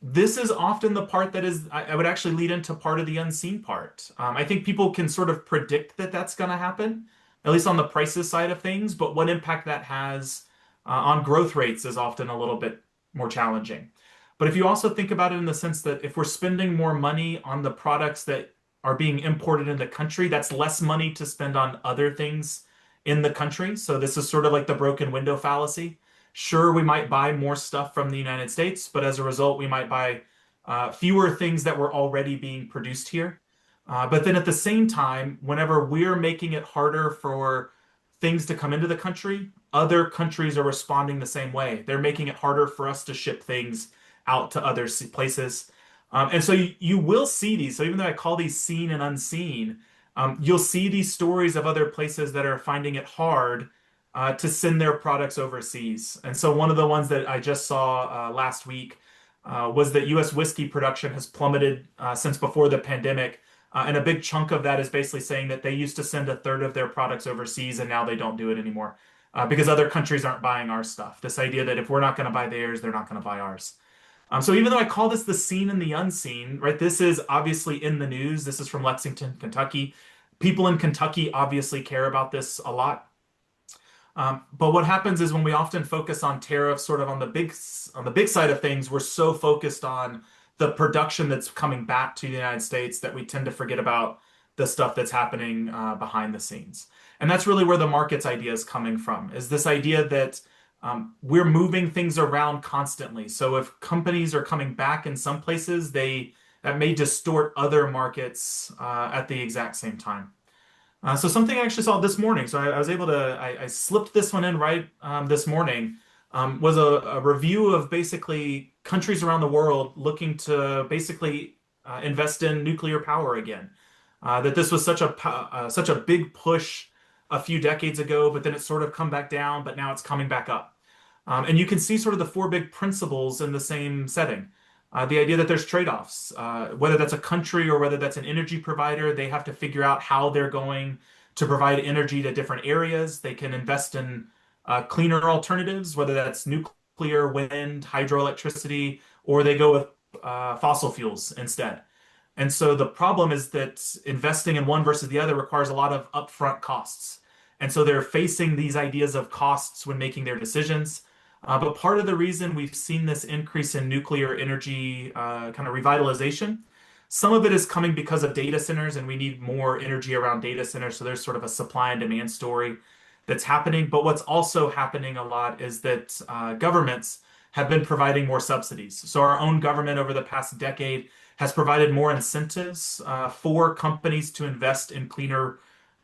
This is often the part that is, I would actually lead into part of the unseen part. I think people can sort of predict that that's going to happen. at least on the prices side of things, but what impact that has on growth rates is often a little bit more challenging. But if you also think about it in the sense that if we're spending more money on the products that are being imported in the country, that's less money to spend on other things in the country. So this is sort of like the broken window fallacy. Sure, we might buy more stuff from the United States, but as a result, we might buy fewer things that were already being produced here. But then at the same time, whenever we're making it harder for things to come into the country, other countries are responding the same way. They're making it harder for us to ship things out to other places. And so you will see these. So even though I call these seen and unseen, you'll see these stories of other places that are finding it hard to send their products overseas. And so one of the ones that I just saw last week was that U.S. whiskey production has plummeted since before the pandemic. And a big chunk of that is basically saying that they used to send a third of their products overseas and now they don't do it anymore because other countries aren't buying our stuff. This idea that if we're not going to buy theirs, they're not going to buy ours. So even though I call this the seen and the unseen, right? This is obviously in the news. This is from Lexington, Kentucky. People in Kentucky obviously care about this a lot. But what happens is when we often focus on tariffs, sort of on the big side of things, we're so focused on the production that's coming back to the United States that we tend to forget about the stuff that's happening behind the scenes. And that's really where the markets idea is coming from, is this idea that we're moving things around constantly. So if companies are coming back in some places, that may distort other markets at the exact same time. So something I actually saw this morning. So I was able to, I slipped this one in right this morning, was a review of basically countries around the world looking to basically invest in nuclear power again. That this was such a big push a few decades ago, but then it's sort of come back down, but now it's coming back up. And you can see sort of the four big principles in the same setting. The idea that there's trade-offs, whether that's a country or whether that's an energy provider, they have to figure out how they're going to provide energy to different areas. They can invest in cleaner alternatives, whether that's nuclear, wind, hydroelectricity, or they go with fossil fuels instead. And so the problem is that investing in one versus the other requires a lot of upfront costs. And so they're facing these ideas of costs when making their decisions. But part of the reason we've seen this increase in nuclear energy kind of revitalization, some of it is coming because of data centers, and we need more energy around data centers. So there's sort of a supply and demand story that's happening. But what's also happening a lot is that governments have been providing more subsidies. So our own government over the past decade has provided more incentives for companies to invest in cleaner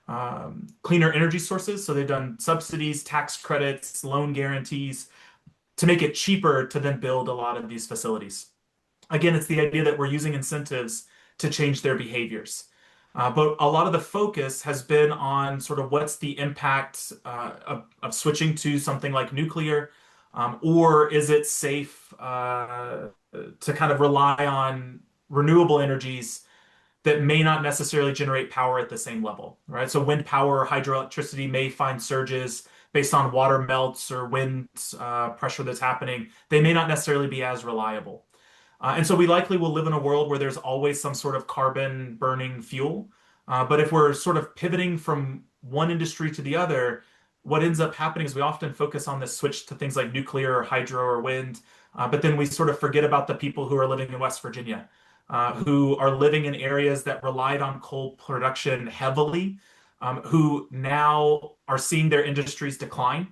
energy sources. So they've done subsidies, tax credits, loan guarantees to make it cheaper to then build a lot of these facilities. Again, it's the idea that we're using incentives to change their behaviors. But a lot of the focus has been on sort of what's the impact of switching to something like nuclear, or is it safe to kind of rely on renewable energies that may not necessarily generate power at the same level, right? So wind power or hydroelectricity may find surges based on water melts or wind pressure that's happening. They may not necessarily be as reliable. And so we likely will live in a world where there's always some sort of carbon burning fuel. But if we're sort of pivoting from one industry to the other, what ends up happening is we often focus on this switch to things like nuclear or hydro or wind, but then we sort of forget about the people who are living in West Virginia, who are living in areas that relied on coal production heavily, who now are seeing their industries decline.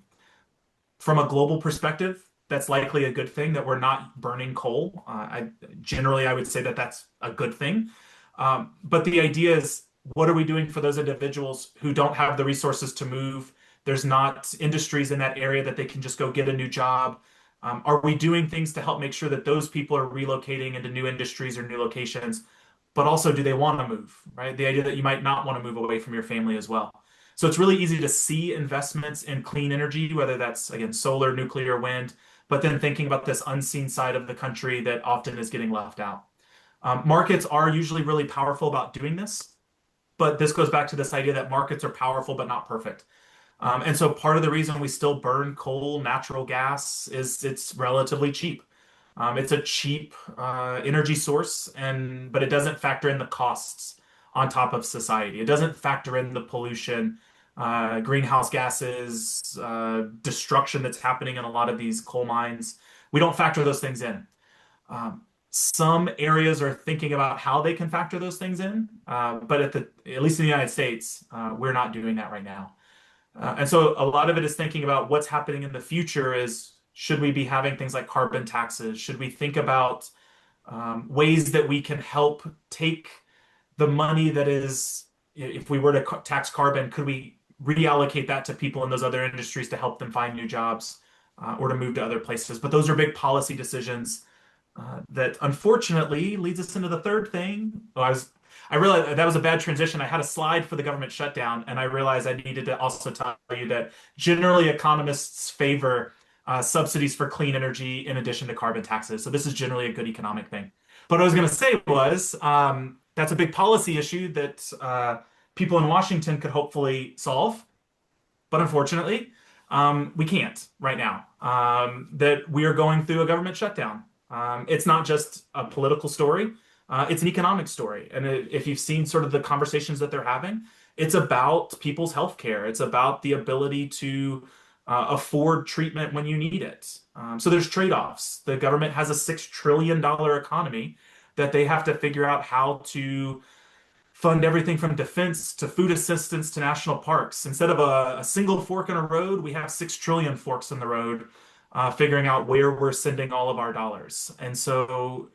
From a global perspective, that's likely a good thing that we're not burning coal. Generally, I would say that that's a good thing. But the idea is, what are we doing for those individuals who don't have the resources to move? There's not industries in that area that they can just go get a new job. Are we doing things to help make sure that those people are relocating into new industries or new locations? But also, do they want to move, right? The idea that you might not want to move away from your family as well. So it's really easy to see investments in clean energy, whether that's, again, solar, nuclear, wind, but then thinking about this unseen side of the country that often is getting left out. Markets are usually really powerful about doing this, but this goes back to this idea that markets are powerful but not perfect. And so part of the reason we still burn coal, natural gas is it's relatively cheap. It's a cheap energy source, but it doesn't factor in the costs on top of society. It doesn't factor in the pollution. greenhouse gases, destruction that's happening in a lot of these coal mines. We don't factor those things in. Some areas are thinking about how they can factor those things in, but at least in the United States, we're not doing that right now. And so a lot of it is thinking about what's happening in the future is should we be having things like carbon taxes? Should we think about ways that we can help take the money that is, if we were to tax carbon, could we reallocate that to people in those other industries to help them find new jobs or to move to other places? But those are big policy decisions that unfortunately leads us into the third thing. I realized that was a bad transition. I had a slide for the government shutdown, and I realized I needed to also tell you that generally economists favor subsidies for clean energy in addition to carbon taxes. So this is generally a good economic thing. But what I was going to say was that's a big policy issue that people in Washington could hopefully solve. But unfortunately, we can't right now. That we are going through a government shutdown. It's not just a political story. It's an economic story. And if you've seen sort of the conversations that they're having, it's about people's health care. It's about the ability to afford treatment when you need it. So there's trade-offs. The government has a $6 trillion economy that they have to figure out how to fund everything from defense to food assistance to national parks. Instead of a single fork in a road, we have 6 trillion forks in the road, figuring out where we're sending all of our dollars. And so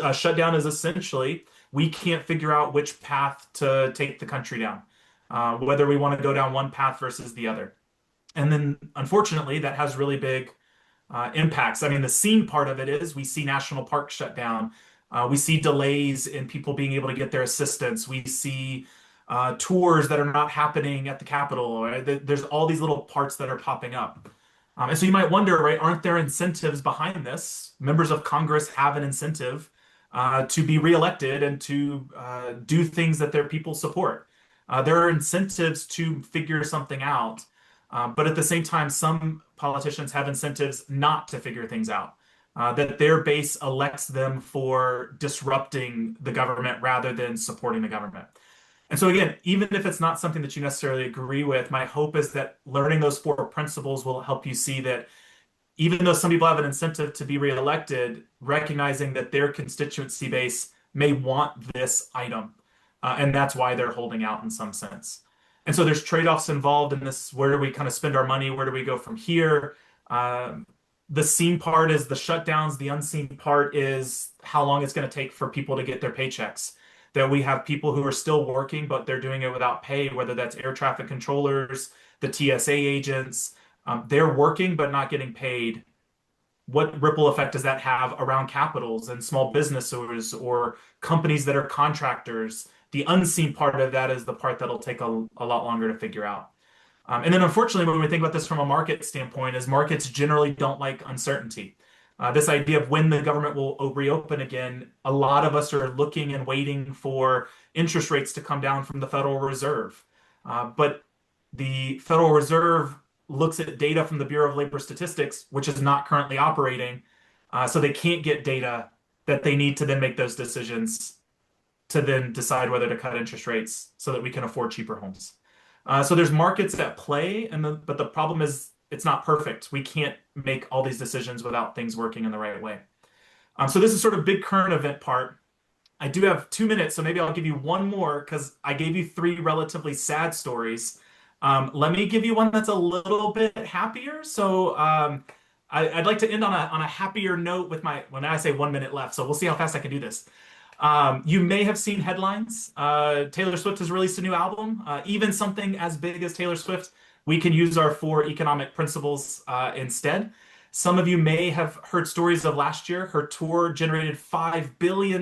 a shutdown is essentially we can't figure out which path to take the country down, whether we want to go down one path versus the other. And then, unfortunately, that has really big impacts. I mean, the seen part of it is we see national parks shut down. We see delays in people being able to get their assistance. We see tours that are not happening at the Capitol. Right? There's all these little parts that are popping up. And so you might wonder, right, aren't there incentives behind this? Members of Congress have an incentive to be reelected and to do things that their people support. There are incentives to figure something out. But at the same time, some politicians have incentives not to figure things out, that their base elects them for disrupting the government rather than supporting the government. And so again, even if it's not something that you necessarily agree with, my hope is that learning those four principles will help you see that even though some people have an incentive to be reelected, recognizing that their constituency base may want this item, and that's why they're holding out in some sense. And so there's trade-offs involved in this. Where do we kind of spend our money? Where do we go from here? The seen part is the shutdowns. The unseen part is how long it's going to take for people to get their paychecks. That we have people who are still working, but they're doing it without pay, whether that's air traffic controllers, the TSA agents. They're working, but not getting paid. What ripple effect does that have around capitals and small business owners or companies that are contractors? The unseen part of that is the part that'll take a lot longer to figure out. And then unfortunately, when we think about this from a market standpoint, is markets generally don't like uncertainty. This idea of when the government will reopen again, a lot of us are looking and waiting for interest rates to come down from the Federal Reserve. But the Federal Reserve looks at data from the Bureau of Labor Statistics, which is not currently operating. So they can't get data that they need to then make those decisions to then decide whether to cut interest rates so that we can afford cheaper homes. So there's markets at play, but the problem is it's not perfect. We can't make all these decisions without things working in the right way. So this is sort of big current event part. I do have 2 minutes, so maybe I'll give you one more because I gave you three relatively sad stories. Let me give you one that's a little bit happier. So I'd like to end on a happier note with when I say 1 minute left. So we'll see how fast I can do this. You may have seen headlines. Taylor Swift has released a new album. Even something as big as Taylor Swift, we can use our four economic principles instead. Some of you may have heard stories of last year. Her tour generated $5 billion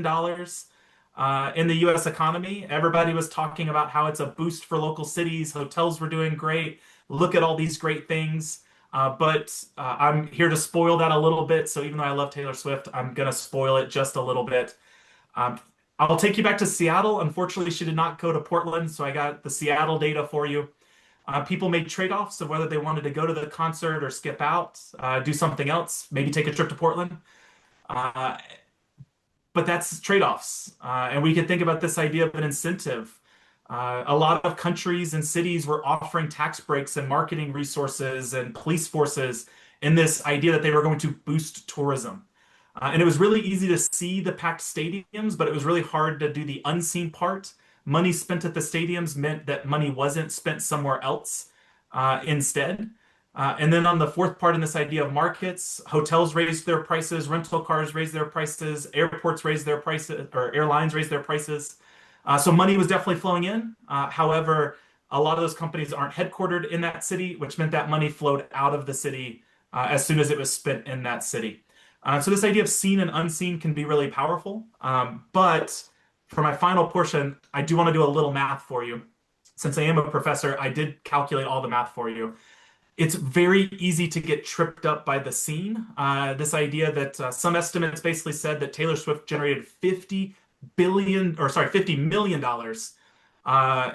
in the US economy. Everybody was talking about how it's a boost for local cities. Hotels were doing great. Look at all these great things. But I'm here to spoil that a little bit. So even though I love Taylor Swift, I'm going to spoil it just a little bit. I'll take you back to Seattle. Unfortunately, she did not go to Portland, so I got the Seattle data for you. People made trade-offs of whether they wanted to go to the concert or skip out, do something else, maybe take a trip to Portland. But that's trade-offs. And we can think about this idea of an incentive. A lot of countries and cities were offering tax breaks and marketing resources and police forces in this idea that they were going to boost tourism. And it was really easy to see the packed stadiums, but it was really hard to do the unseen part. Money spent at the stadiums meant that money wasn't spent somewhere else instead. And then on the fourth part in this idea of markets, hotels raised their prices, rental cars raised their prices, airports raised their prices, or airlines raised their prices. So money was definitely flowing in. However, a lot of those companies aren't headquartered in that city, which meant that money flowed out of the city as soon as it was spent in that city. So this idea of seen and unseen can be really powerful. But for my final portion, I do want to do a little math for you. Since I am a professor, I did calculate all the math for you. It's very easy to get tripped up by the scene. This idea that some estimates basically said that Taylor Swift generated $50 million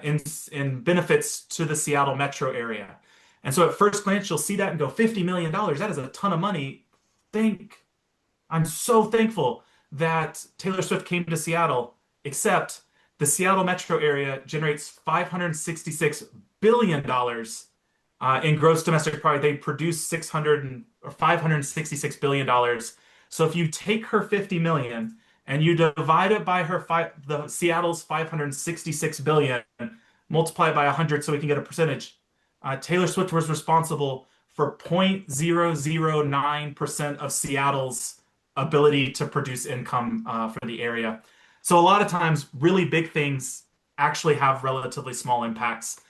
in benefits to the Seattle metro area. And so at first glance, you'll see that and go, $50 million, that is a ton of money. I'm so thankful that Taylor Swift came to Seattle, except the Seattle metro area generates $566 billion in gross domestic product. They produce $566 billion. So if you take her 50 million and you divide it by the Seattle's 566 billion, multiply it by 100 so we can get a percentage, Taylor Swift was responsible for 0.009% of Seattle's ability to produce income for the area. So a lot of times, really big things actually have relatively small impacts.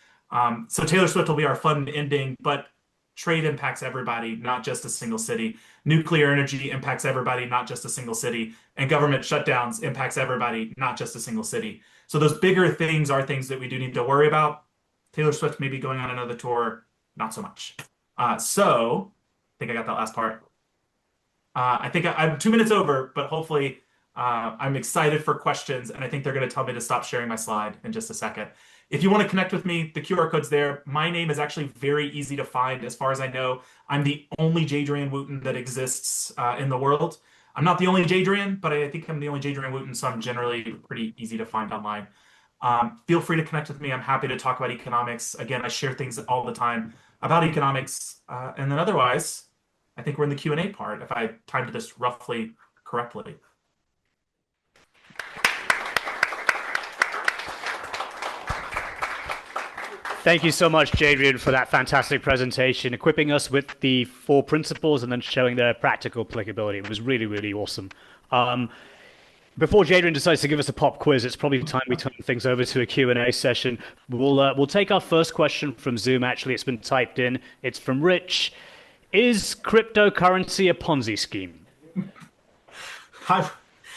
So Taylor Swift will be our fun ending, but trade impacts everybody, not just a single city. Nuclear energy impacts everybody, not just a single city. And government shutdowns impacts everybody, not just a single city. So those bigger things are things that we do need to worry about. Taylor Swift may be going on another tour, not so much. So I think I got that last part. I think I'm 2 minutes over, but hopefully I'm excited for questions, and I think they're going to tell me to stop sharing my slide in just a second. If you want to connect with me, the QR code's there. My name is actually very easy to find as far as I know. I'm the only Jadrian Wooten that exists in the world. I'm not the only Jadrian, but I think I'm the only Jadrian Wooten, so I'm generally pretty easy to find online. Feel free to connect with me. I'm happy to talk about economics. Again, I share things all the time about economics. And then otherwise, I think we're in the Q&A part, if I timed this roughly correctly.
Thank you so much, Jadrian, for that fantastic presentation, equipping us with the 4 principles and then showing their practical applicability. It was really, really awesome. Before Jadrian decides to give us a pop quiz, it's probably time we turn things over to a Q&A session. We'll take our first question from Zoom. Actually, it's been typed in. It's from Rich. Is cryptocurrency a Ponzi scheme?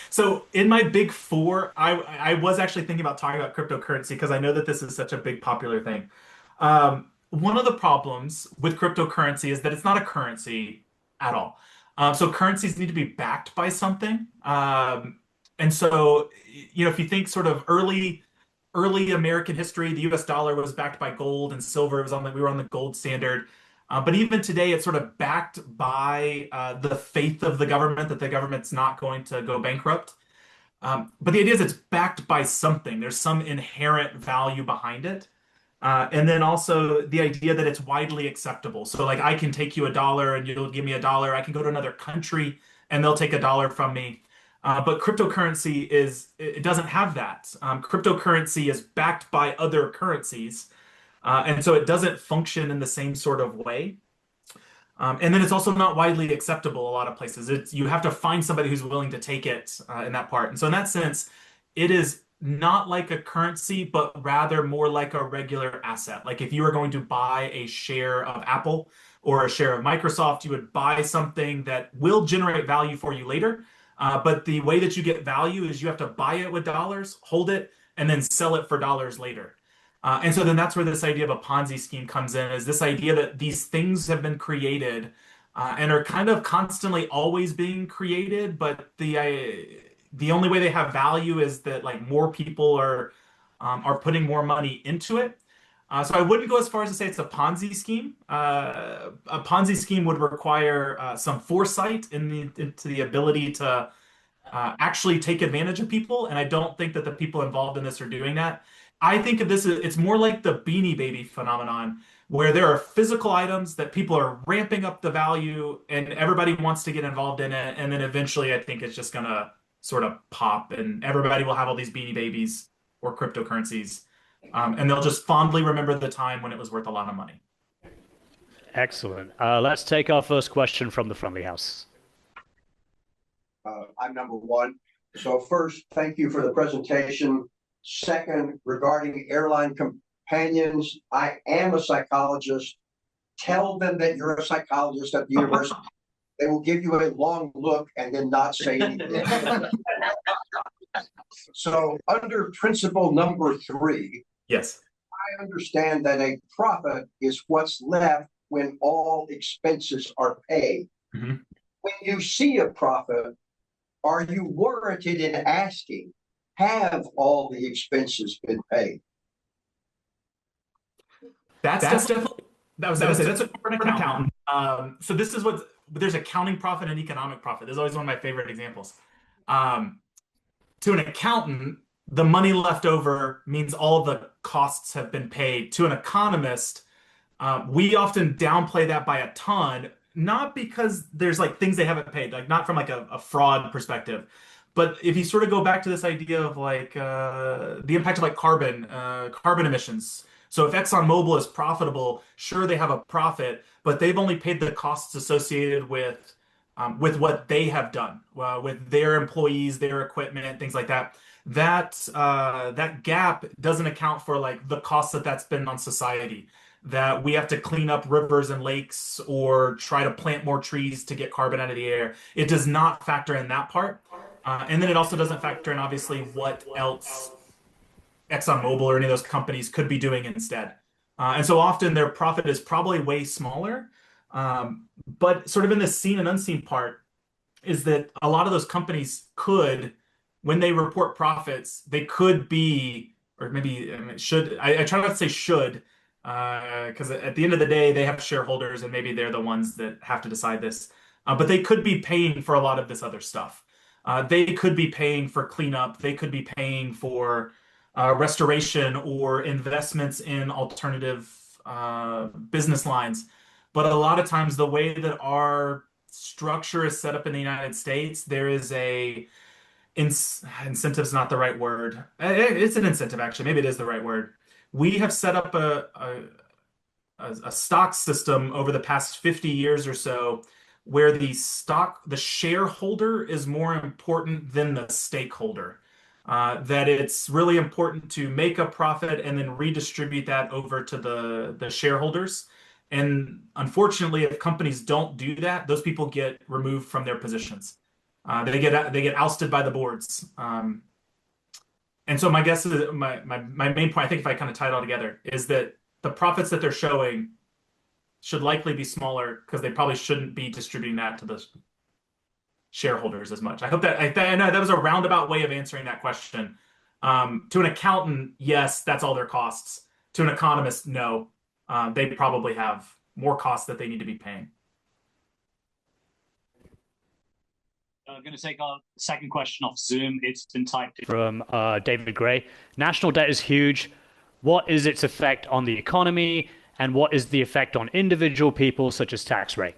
So in my big 4, I was actually thinking about talking about cryptocurrency because I know that this is such a big popular thing. One of the problems with cryptocurrency is that it's not a currency at all. So currencies need to be backed by something. And so, if you think sort of early American history, the US dollar was backed by gold and silver. We were on the gold standard. But even today, it's sort of backed by the faith of the government that the government's not going to go bankrupt. But the idea is it's backed by something. There's some inherent value behind it. And then also the idea that it's widely acceptable. So like I can take you $1 and you'll give me $1. I can go to another country and they'll take $1 from me. But cryptocurrency it doesn't have that. Cryptocurrency is backed by other currencies. And so it doesn't function in the same sort of way. And then it's also not widely acceptable a lot of places. You have to find somebody who's willing to take it in that part. And so in that sense, it is not like a currency, but rather more like a regular asset. Like if you were going to buy a share of Apple or a share of Microsoft, you would buy something that will generate value for you later. But the way that you get value is you have to buy it with dollars, hold it, and then sell it for dollars later. And so then that's where this idea of a Ponzi scheme comes in, is this idea that these things have been created and are kind of constantly always being created, but the only way they have value is that like more people are putting more money into it. So I wouldn't go as far as to say it's a Ponzi scheme. A Ponzi scheme would require some foresight into the ability to actually take advantage of people, and I don't think that the people involved in this are doing that. I think of this as it's more like the Beanie Baby phenomenon, where there are physical items that people are ramping up the value and everybody wants to get involved in it. And then eventually, I think it's just gonna sort of pop and everybody will have all these Beanie Babies or cryptocurrencies. And they'll just fondly remember the time when it was worth a lot of money.
Excellent. Let's take our first question from the Friendly House.
I'm number one. So first, thank you for the presentation. Second, regarding airline companions, I am a psychologist. Tell them that you're a psychologist at the university. They will give you a long look and then not say anything. So under principle number 3,
Yes.
I understand that a profit is what's left when all expenses are paid.
Mhm.
When you see a profit, are you warranted in asking, have all the expenses been paid?
That's definitely that was that's a corporate accountant. So this is what there's accounting profit and economic profit. This is always one of my favorite examples. Um, to an accountant, the money left over means all the costs have been paid. To an economist, we often downplay that by a ton, not because there's like things they haven't paid, like not from like a fraud perspective, but if you sort of go back to this idea of like the impact of like carbon emissions. So if ExxonMobil is profitable, sure they have a profit, but they've only paid the costs associated with what they have done with their employees, their equipment, things like that. That gap doesn't account for like the costs that that's been on society. That we have to clean up rivers and lakes or try to plant more trees to get carbon out of the air. It does not factor in that part. And then it also doesn't factor in, obviously, what else ExxonMobil or any of those companies could be doing instead. And so often their profit is probably way smaller. But sort of in the seen and unseen part is that a lot of those companies could, when they report profits, they could be, or maybe should, I try not to say should, because at the end of the day, they have shareholders and maybe they're the ones that have to decide this. But they could be paying for a lot of this other stuff. They could be paying for cleanup. They could be paying for restoration or investments in alternative business lines. But a lot of times, the way that our structure is set up in the United States, there is a incentive is not the right word. It's an incentive, actually. Maybe it is the right word. We have set up a stock system over the past 50 years or so where the shareholder is more important than the stakeholder. That it's really important to make a profit and then redistribute that over to the shareholders. And unfortunately, if companies don't do that, those people get removed from their positions. They get ousted by the boards. And so my guess is my main point, I think if I kind of tie it all together, is that the profits that they're showing should likely be smaller because they probably shouldn't be distributing that to the shareholders as much. I hope that I know that was a roundabout way of answering that question. To an accountant, yes, that's all their costs. To an economist, no. They probably have more costs that they need to be paying.
I'm going to take our second question off Zoom. It's been typed in from David Gray. National debt is huge. What is its effect on the economy, and what is the effect on individual people, such as tax rate?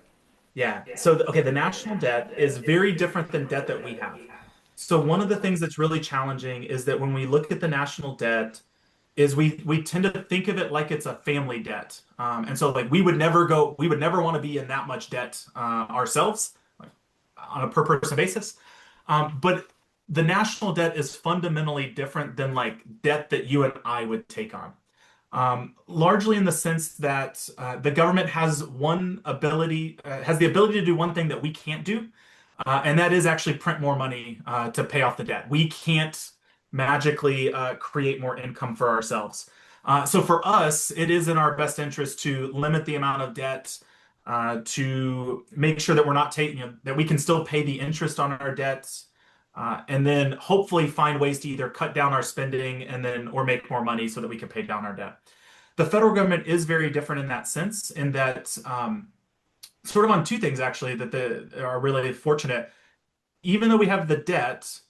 Yeah. So, okay, the national debt is very different than debt that we have. So one of the things that's really challenging is that when we look at the national debt, is we tend to think of it like it's a family debt. And so like we would never want to be in that much debt ourselves, like, on a per person basis. But the national debt is fundamentally different than like debt that you and I would take on. Largely in the sense that the government has has the ability to do one thing that we can't do, and that is actually print more money to pay off the debt. We can't magically create more income for ourselves. So for us, it is in our best interest to limit the amount of debt, to make sure that we're not taking, that we can still pay the interest on our debts, and then hopefully find ways to either cut down our spending or make more money so that we can pay down our debt. The federal government is very different in that sense, in that sort of on two things actually that are really fortunate. Even though we have the debt,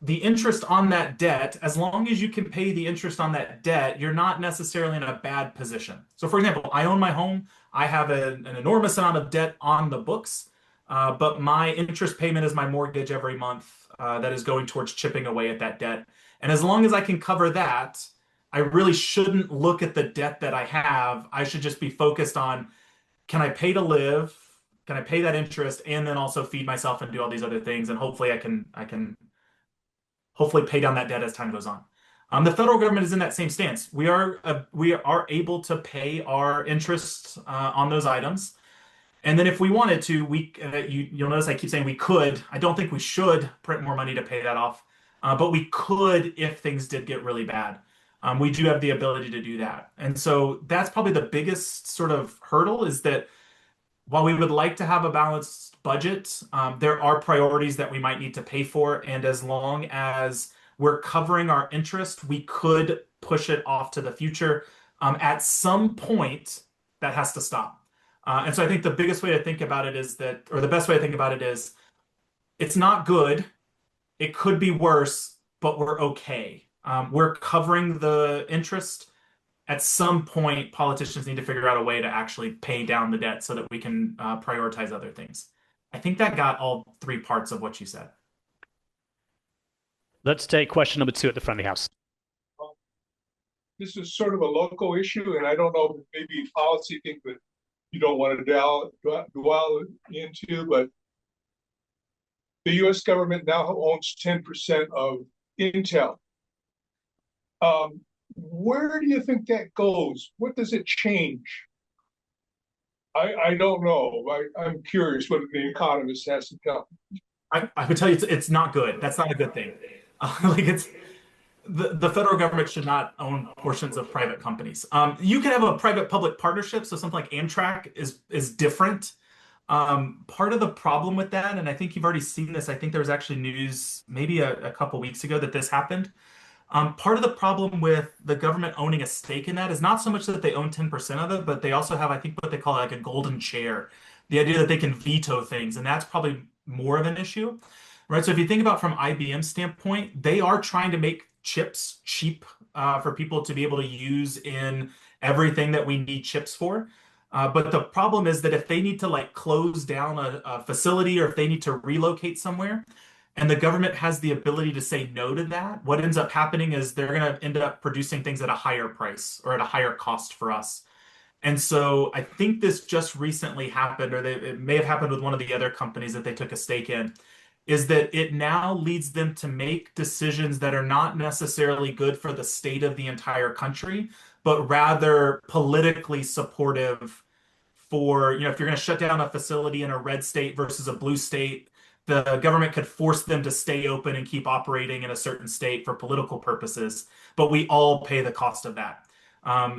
the interest on that debt, as long as you can pay the interest on that debt, you're not necessarily in a bad position. So, for example, I own my home. I have an enormous amount of debt on the books, but my interest payment is my mortgage every month that is going towards chipping away at that debt. And as long as I can cover that, I really shouldn't look at the debt that I have. I should just be focused on, can I pay to live? Can I pay that interest and then also feed myself and do all these other things? And hopefully I can hopefully pay down that debt as time goes on. The federal government is in that same stance. We are able to pay our interest on those items, and then if we wanted to, you'll notice I keep saying we could. I don't think we should print more money to pay that off, but we could if things did get really bad. We do have the ability to do that, and so that's probably the biggest sort of hurdle is that while we would like to have a balanced budget, there are priorities that we might need to pay for. And as long as we're covering our interest, we could push it off to the future. At some point, that has to stop. And so I think the biggest way to think about it is that, or the best way to think about it is, it's not good. It could be worse, but we're okay. We're covering the interest. At some point, politicians need to figure out a way to actually pay down the debt so that we can prioritize other things. I think that got all three parts of what you said.
Let's take question number 2 at the front of the house.
This is sort of a local issue, and I don't know if maybe policy thing that you don't want to dwell into, but the U.S. government now owns 10% of Intel. Where do you think that goes? What does it change? I don't know. I'm curious what the Economist has to tell.
I would tell you it's not good. That's not a good thing. Like it's the federal government should not own portions of private companies. You can have a private-public partnership, so something like Amtrak is different. Part of the problem with that, and I think you've already seen this, I think there was actually news maybe a couple weeks ago that this happened. Part of the problem with the government owning a stake in that is not so much that they own 10% of it, but they also have, I think, what they call like a golden chair. The idea that they can veto things, and that's probably more of an issue, right? So if you think about from IBM's standpoint, they are trying to make chips cheap for people to be able to use in everything that we need chips for. But the problem is that if they need to like close down a facility or if they need to relocate somewhere, and the government has the ability to say no to that, what ends up happening is they're going to end up producing things at a higher price or at a higher cost for us. And so I think this just recently happened, or it may have happened with one of the other companies that they took a stake in, is that it now leads them to make decisions that are not necessarily good for the state of the entire country, but rather politically supportive for, if you're going to shut down a facility in a red state versus a blue state, the government could force them to stay open and keep operating in a certain state for political purposes, but we all pay the cost of that.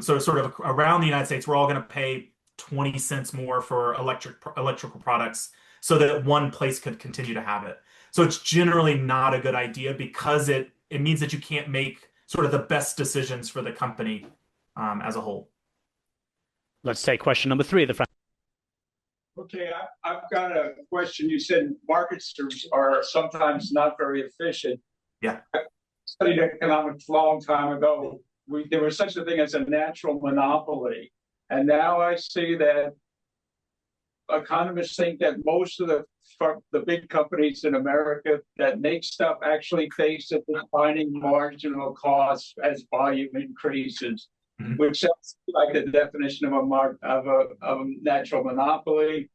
So sort of around the United States, we're all going to pay 20 cents more for electrical products so that one place could continue to have it. So it's generally not a good idea because it means that you can't make sort of the best decisions for the company as a whole.
Let's take question number 3 at the front.
Okay, I've got a question. You said markets are sometimes not very efficient.
Yeah.
I studied economics a long time ago. There was such a thing as a natural monopoly. And now I see that economists think that most of the big companies in America that make stuff actually face a declining marginal cost as volume increases. Mm-hmm. Which sounds like the definition of a natural monopoly.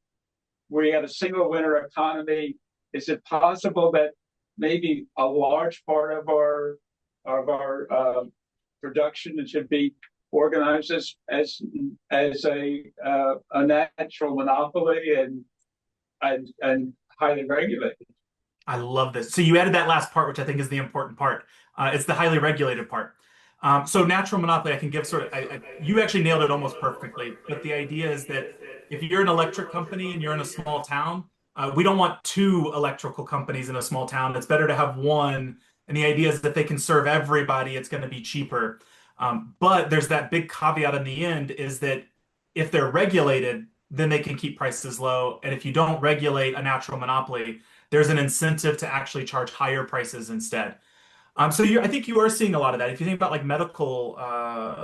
We have a single winner economy. Is it possible that maybe a large part of our production should be organized as a natural monopoly and highly regulated?
I love this. So you added that last part, which I think is the important part. It's the highly regulated part. So natural monopoly, I can give sort of, you actually nailed it almost perfectly. But the idea is that if you're an electric company and you're in a small town, we don't want 2 electrical companies in a small town. It's better to have one. And the idea is that they can serve everybody. It's going to be cheaper. But there's that big caveat in the end is that if they're regulated, then they can keep prices low. And if you don't regulate a natural monopoly, there's an incentive to actually charge higher prices instead. So I think you are seeing a lot of that. If you think about like medical,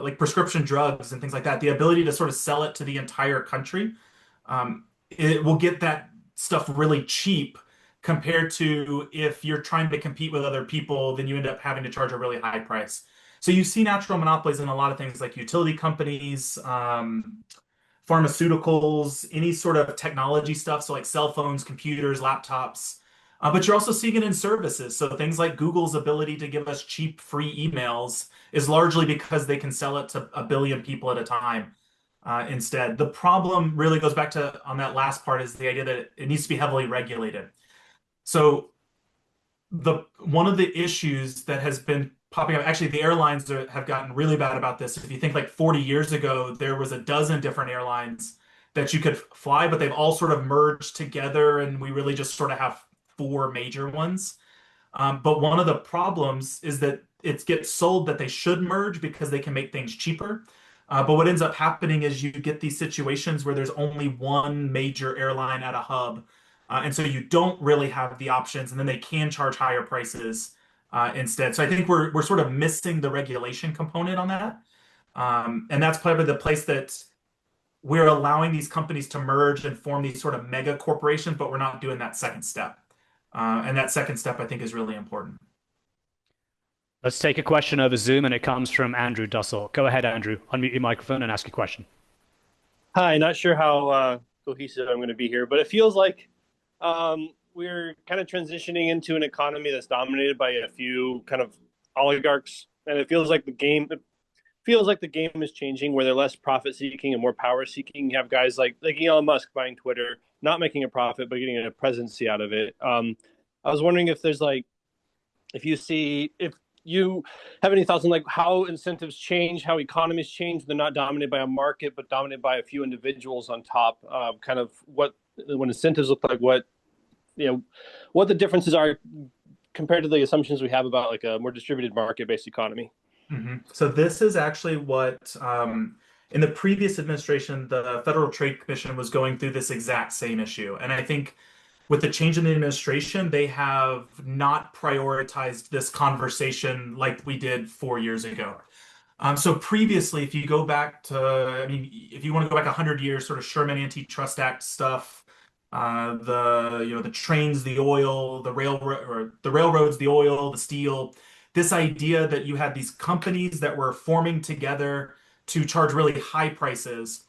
like prescription drugs and things like that, the ability to sort of sell it to the entire country, it will get that stuff really cheap compared to if you're trying to compete with other people, then you end up having to charge a really high price. So you see natural monopolies in a lot of things like utility companies, pharmaceuticals, any sort of technology stuff, so like cell phones, computers, laptops. But you're also seeing it in services. So things like Google's ability to give us cheap free emails is largely because they can sell it to a billion people at a time instead. The problem really goes back to on that last part is the idea that it needs to be heavily regulated. So one of the issues that has been popping up, actually the airlines have gotten really bad about this. If you think like 40 years ago, there was a dozen different airlines that you could fly, but they've all sort of merged together and we really just sort of have four major ones. But one of the problems is that it gets sold that they should merge because they can make things cheaper. But what ends up happening is you get these situations where there's only one major airline at a hub. And so you don't really have the options, and then they can charge higher prices instead. So I think we're sort of missing the regulation component on that. And that's probably the place that we're allowing these companies to merge and form these sort of mega corporations, but we're not doing that second step. And that second step, I think, is really important.
Let's take a question over Zoom, and it comes from Andrew Dussel. Go ahead, Andrew. Unmute your microphone and ask a question.
Hi, not sure how cohesive I'm going to be here, but it feels like we're kind of transitioning into an economy that's dominated by a few kind of oligarchs, and it feels like the game is changing, where they're less profit seeking and more power seeking. You have guys like Elon Musk buying Twitter, not making a profit but getting a presidency out of it. I was wondering if you have any thoughts on like how incentives change, how economies change. They're not dominated by a market, but dominated by a few individuals on top. Kind of what incentives look like, what the differences are compared to the assumptions we have about like a more distributed market-based economy.
Mm-hmm. So this is actually what in the previous administration, the Federal Trade Commission was going through this exact same issue. And I think with the change in the administration, they have not prioritized this conversation like we did 4 years ago. So previously, if you go back to, if you want to go back 100 years, sort of Sherman Antitrust Act stuff, the trains, the oil, the railroads, the oil, the steel, this idea that you had these companies that were forming together to charge really high prices.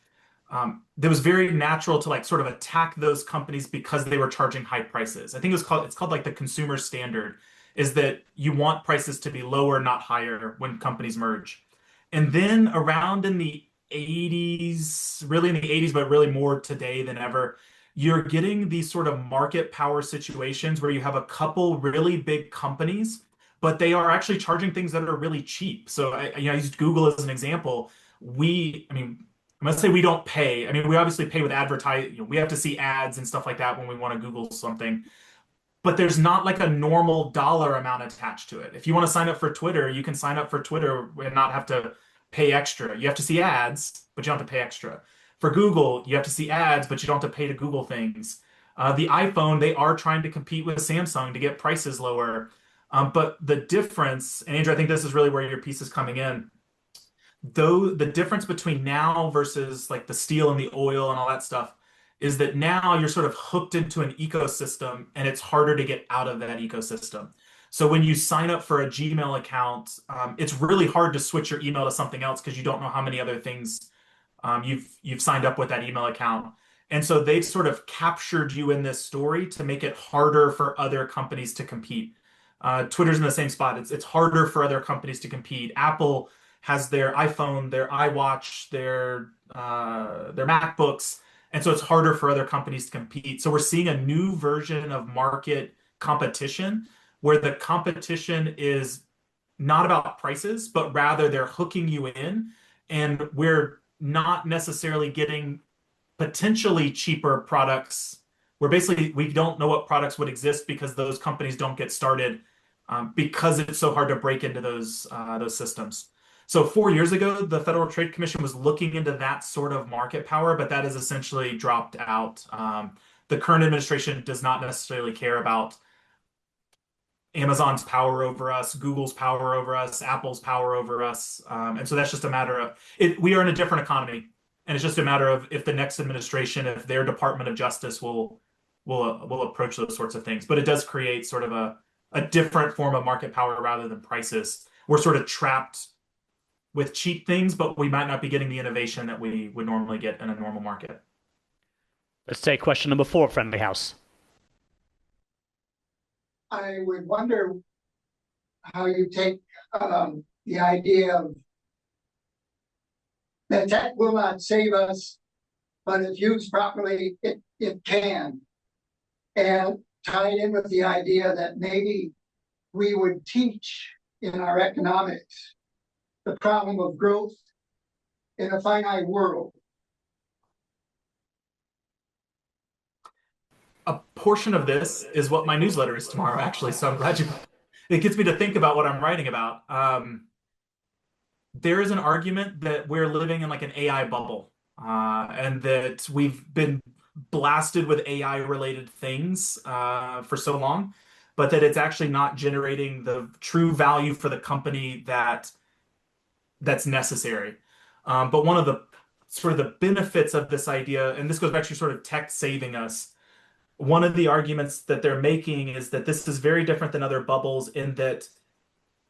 That was very natural to like sort of attack those companies because they were charging high prices. I think it's called like the consumer standard, is that you want prices to be lower, not higher when companies merge. And then around in the 80s, really in the 80s, but really more today than ever, you're getting these sort of market power situations where you have a couple really big companies, but they are actually charging things that are really cheap. So I used Google as an example. I'm gonna say we don't pay. We obviously pay with advertising. We have to see ads and stuff like that when we want to Google something. But there's not like a normal dollar amount attached to it. If you want to sign up for Twitter, you can sign up for Twitter and not have to pay extra. You have to see ads, but you don't have to pay extra. For Google, you have to see ads, but you don't have to pay to Google things. The iPhone, they are trying to compete with Samsung to get prices lower. But the difference, and Andrew, I think this is really where your piece is coming in. Though the difference between now versus like the steel and the oil and all that stuff is that now you're sort of hooked into an ecosystem and it's harder to get out of that ecosystem. So when you sign up for a Gmail account, it's really hard to switch your email to something else because you don't know how many other things you've signed up with that email account. And so they've sort of captured you in this story to make it harder for other companies to compete. Twitter's in the same spot. It's harder for other companies to compete. Apple has their iPhone, their iWatch, their MacBooks, and so it's harder for other companies to compete. So we're seeing a new version of market competition where the competition is not about prices, but rather they're hooking you in, and we're not necessarily getting potentially cheaper products. We don't know what products would exist because those companies don't get started because it's so hard to break into those systems. So 4 years ago, the Federal Trade Commission was looking into that sort of market power, but that has essentially dropped out. the current administration does not necessarily care about Amazon's power over us, Google's power over us, Apple's power over us. And so that's just a matter of it. We are in a different economy. And it's just a matter of if the next administration, if their Department of Justice will approach those sorts of things. But it does create sort of a different form of market power rather than prices. We're sort of trapped with cheap things, but we might not be getting the innovation that we would normally get in a normal market.
Let's take question number 4, Friendly House.
I would wonder how you take the idea of that tech will not save us, but if used properly, it can. And tie it in with the idea that maybe we would teach in our economics the problem of growth in a finite world.
A portion of this is what my newsletter is tomorrow, actually. So I'm glad it gets me to think about what I'm writing about. There is an argument that we're living in like an AI bubble, and that we've been blasted with AI related things for so long, but that it's actually not generating the true value for the company that's necessary. But one of the sort of the benefits of this idea, and this goes back to sort of tech saving us, one of the arguments that they're making is that this is very different than other bubbles in that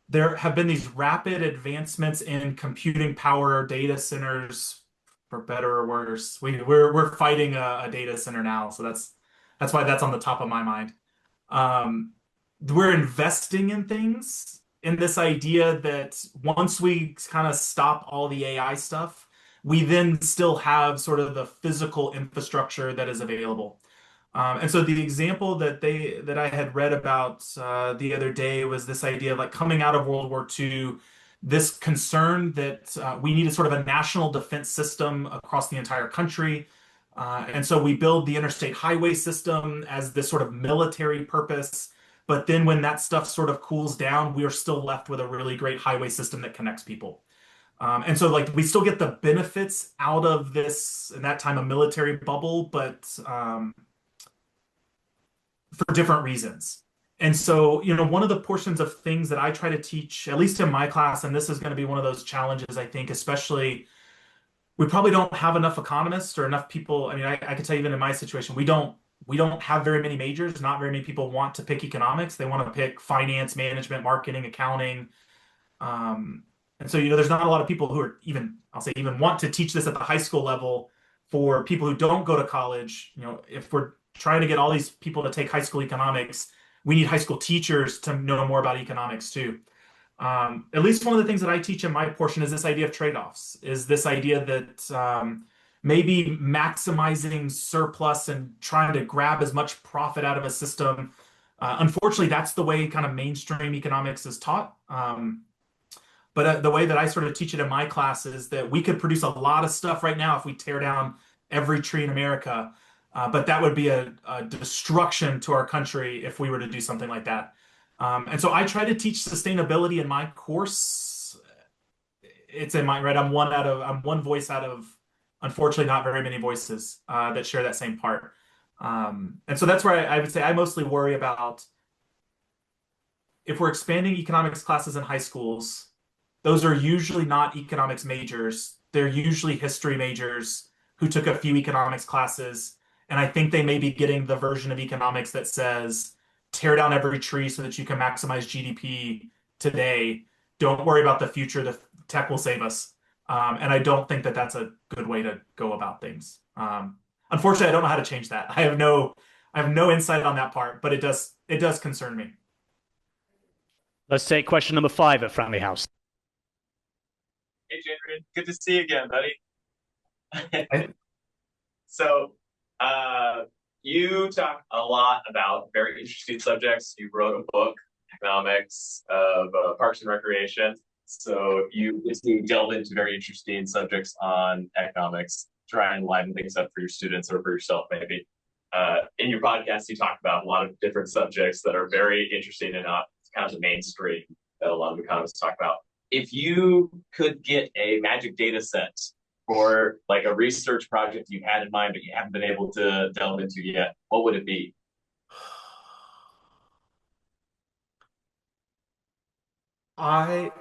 there have been these rapid advancements in computing power, data centers, for better or worse. We're fighting a data center now, so that's why that's on the top of my mind. We're investing in things in this idea that once we kind of stop all the AI stuff, we then still have sort of the physical infrastructure that is available. And so the example that I had read about the other day was this idea of like coming out of World War II, this concern that we needed sort of a national defense system across the entire country. And so we build the interstate highway system as this sort of military purpose. But then when that stuff sort of cools down, we are still left with a really great highway system that connects people. And so like we still get the benefits out of this, in that time, a military bubble, but for different reasons. And so, one of the portions of things that I try to teach, at least in my class, and this is going to be one of those challenges, I think, especially, we probably don't have enough economists or enough people. I mean, I could tell you even in my situation, we don't have very many majors. Not very many people want to pick economics. They want to pick finance, management, marketing, accounting. And so, there's not a lot of people who are even want to teach this at the high school level. For people who don't go to college, if we're trying to get all these people to take high school economics, we need high school teachers to know more about economics too. At least one of the things that I teach in my portion is this idea of trade-offs, is this idea that maybe maximizing surplus and trying to grab as much profit out of a system. Unfortunately, that's the way kind of mainstream economics is taught. But the way that I sort of teach it in my class is that we could produce a lot of stuff right now if we tear down every tree in America. But that would be a destruction to our country if we were to do something like that. And so I try to teach sustainability in my course. It's in my, right? I'm one voice out of, unfortunately, not very many voices that share that same part. And so that's where I would say I mostly worry about if we're expanding economics classes in high schools, those are usually not economics majors. They're usually history majors who took a few economics classes. And I think they may be getting the version of economics that says, tear down every tree so that you can maximize GDP today. Don't worry about the future. The tech will save us. And I don't think that that's a good way to go about things. Unfortunately, I don't know how to change that. I have no insight on that part, but it does concern me.
Let's take question number 5 at Friendly House.
Hey, Adrian. Good to see you again, buddy. So, you talk a lot about very interesting subjects. You wrote a book, Economics of Parks and Recreation. So you delve into very interesting subjects on economics, try and liven things up for your students or for yourself, maybe. In your podcast, you talk about a lot of different subjects that are very interesting and not kind of the mainstream that a lot of economists talk about. If you could get a magic data set for like a research project you had in mind but you haven't been able to delve into yet, what would it be?
I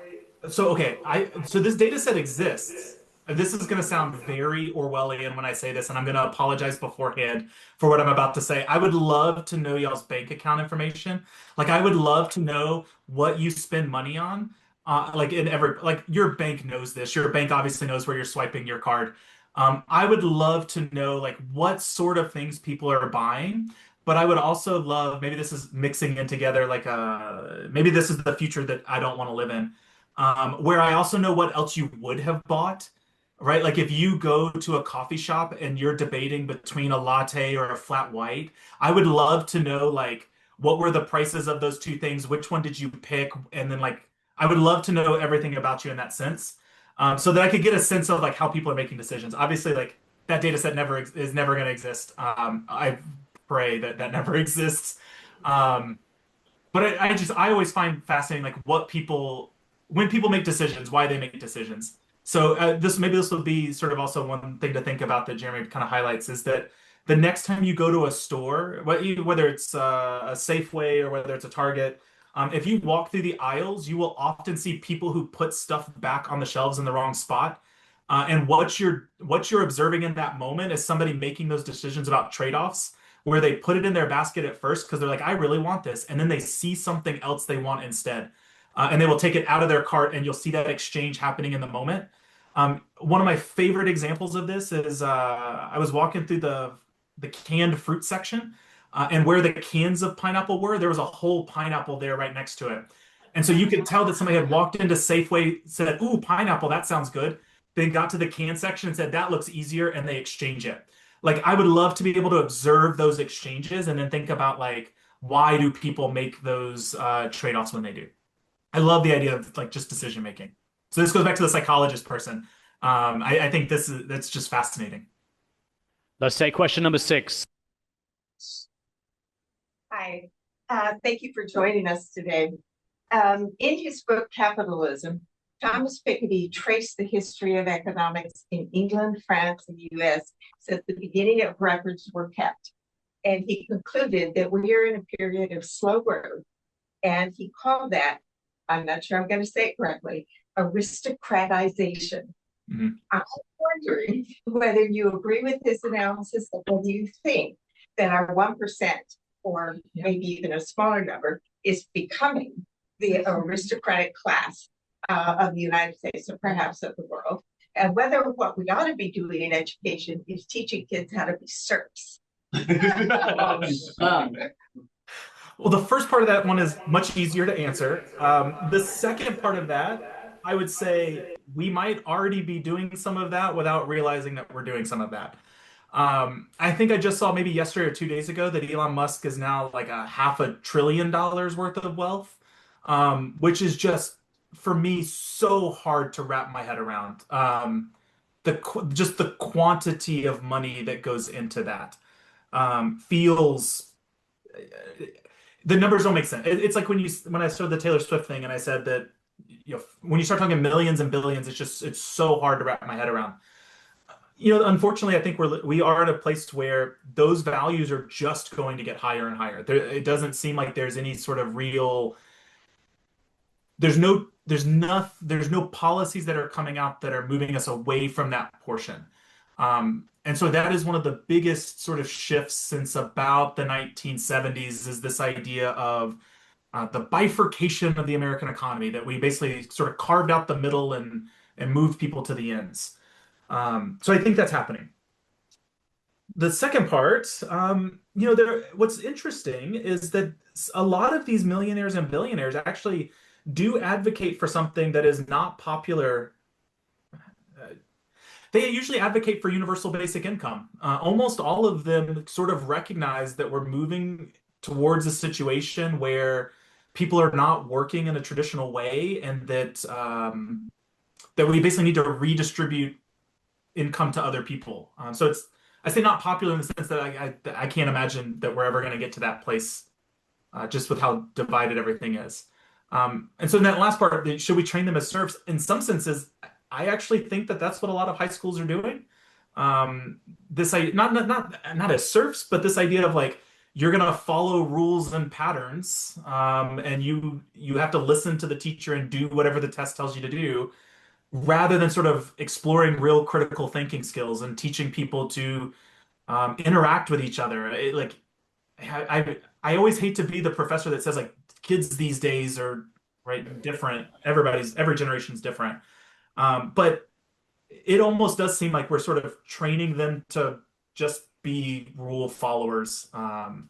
so okay, so this data set exists. This is going to sound very Orwellian when I say this, and I'm going to apologize beforehand for what I'm about to say. I would love to know y'all's bank account information. Like, I would love to know what you spend money on. Like in every, like your bank knows this. Your bank obviously knows where you're swiping your card. I would love to know like what sort of things people are buying. But I would also love, maybe this is mixing in together, like maybe this is the future that I don't want to live in, where I also know what else you would have bought, right? Like if you go to a coffee shop and you're debating between a latte or a flat white, I would love to know like what were the prices of those two things, which one did you pick, and then like I would love to know everything about you in that sense, so that I could get a sense of like how people are making decisions. Obviously, like that data set is never going to exist. I pray that that never exists. But I always find fascinating like what people when people make decisions, why they make decisions. So this will be sort of also one thing to think about that Jeremy kind of highlights is that the next time you go to a store, whether it's a Safeway or whether it's a Target, if you walk through the aisles, you will often see people who put stuff back on the shelves in the wrong spot. And what you're observing in that moment is somebody making those decisions about trade-offs where they put it in their basket at first because they're like, I really want this. And then they see something else they want instead. And they will take it out of their cart and you'll see that exchange happening in the moment. One of my favorite examples of this is I was walking through the canned fruit section and where the cans of pineapple were, there was a whole pineapple there right next to it. And so you could tell that somebody had walked into Safeway, said, ooh, pineapple, that sounds good. Then got to the can section and said, that looks easier, and they exchange it. Like, I would love to be able to observe those exchanges and then think about, like, why do people make those trade-offs when they do? I love the idea of, like, just decision making. So this goes back to the psychologist person. I think that's just fascinating.
Let's take question number 6.
Hi, thank you for joining us today. In his book, Capitalism, Thomas Piketty traced the history of economics in England, France, and the US since the beginning of records were kept. And he concluded that we are in a period of slow growth. And he called that, I'm not sure I'm going to say it correctly, aristocratization. Mm-hmm. I'm wondering whether you agree with this analysis or whether you think that our 1% or maybe even a smaller number is becoming the aristocratic class of the United States or perhaps of the world, and whether what we ought to be doing in education is teaching kids how to be serfs.
Well, the first part of that one is much easier to answer. The second part of that, I would say we might already be doing some of that without realizing that we're doing some of that. I think I just saw maybe yesterday or 2 days ago that Elon Musk is now like $500 billion worth of wealth, which is just, for me, so hard to wrap my head around. Just the quantity of money that goes into that feels the numbers don't make sense. It's like when I showed the Taylor Swift thing and I said that when you start talking millions and billions, it's so hard to wrap my head around. Unfortunately, I think we are at a place where those values are just going to get higher and higher. It doesn't seem like there's any sort of real. There's no policies that are coming out that are moving us away from that portion. And so that is one of the biggest sort of shifts since about the 1970s is this idea of the bifurcation of the American economy, that we basically sort of carved out the middle and moved people to the ends. So I think that's happening. The second part, what's interesting is that a lot of these millionaires and billionaires actually do advocate for something that is not popular. They usually advocate for universal basic income. Almost all of them sort of recognize that we're moving towards a situation where people are not working in a traditional way, and that we basically need to redistribute income to other people. So I say not popular in the sense that I can't imagine that we're ever going to get to that place, just with how divided everything is. And so in that last part, should we train them as serfs? In some senses, I actually think that that's what a lot of high schools are doing. This I not as serfs, but this idea of like you're gonna follow rules and patterns, and you have to listen to the teacher and do whatever the test tells you to do, rather than sort of exploring real critical thinking skills and teaching people to interact with each other. I always hate to be the professor that says like kids these days are right different. Every generation's different. But it almost does seem like we're sort of training them to just be rule followers. And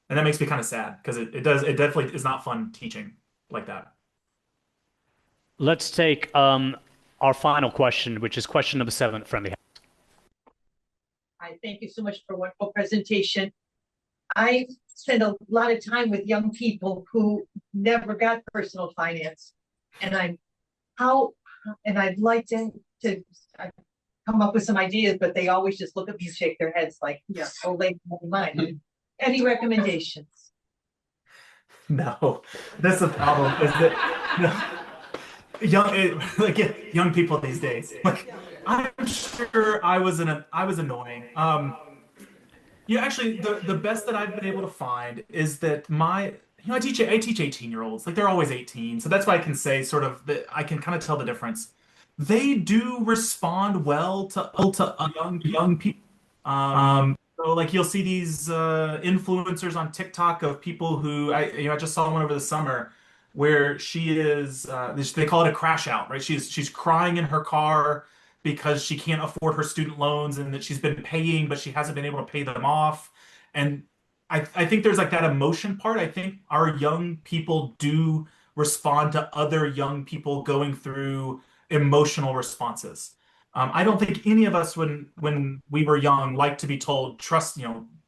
that makes me kind of sad because it definitely is not fun teaching like that.
Let's take our final question, which is question number 7, Friendly.
Hi, thank you so much for a wonderful presentation. I spend a lot of time with young people who never got personal finance, and I'd like to come up with some ideas, but they always just look at me and shake their heads like, yeah, oh, they never mind. Any recommendations?
No, that's the problem. Is that young people these days? Like, I'm sure I was annoying. Yeah, actually, the best that I've been able to find is that I teach 18-year-olds. Like they're always 18, so that's why I can say sort of that I can kind of tell the difference. They do respond well to young people. So like you'll see these influencers on TikTok of people who I just saw one over the summer where she is they call it a crash out, right? She's crying in her car because she can't afford her student loans and that she's been paying, but she hasn't been able to pay them off. And I think there's like that emotion part. I think our young people do respond to other young people going through emotional responses. I don't think any of us when we were young liked to be told, trust,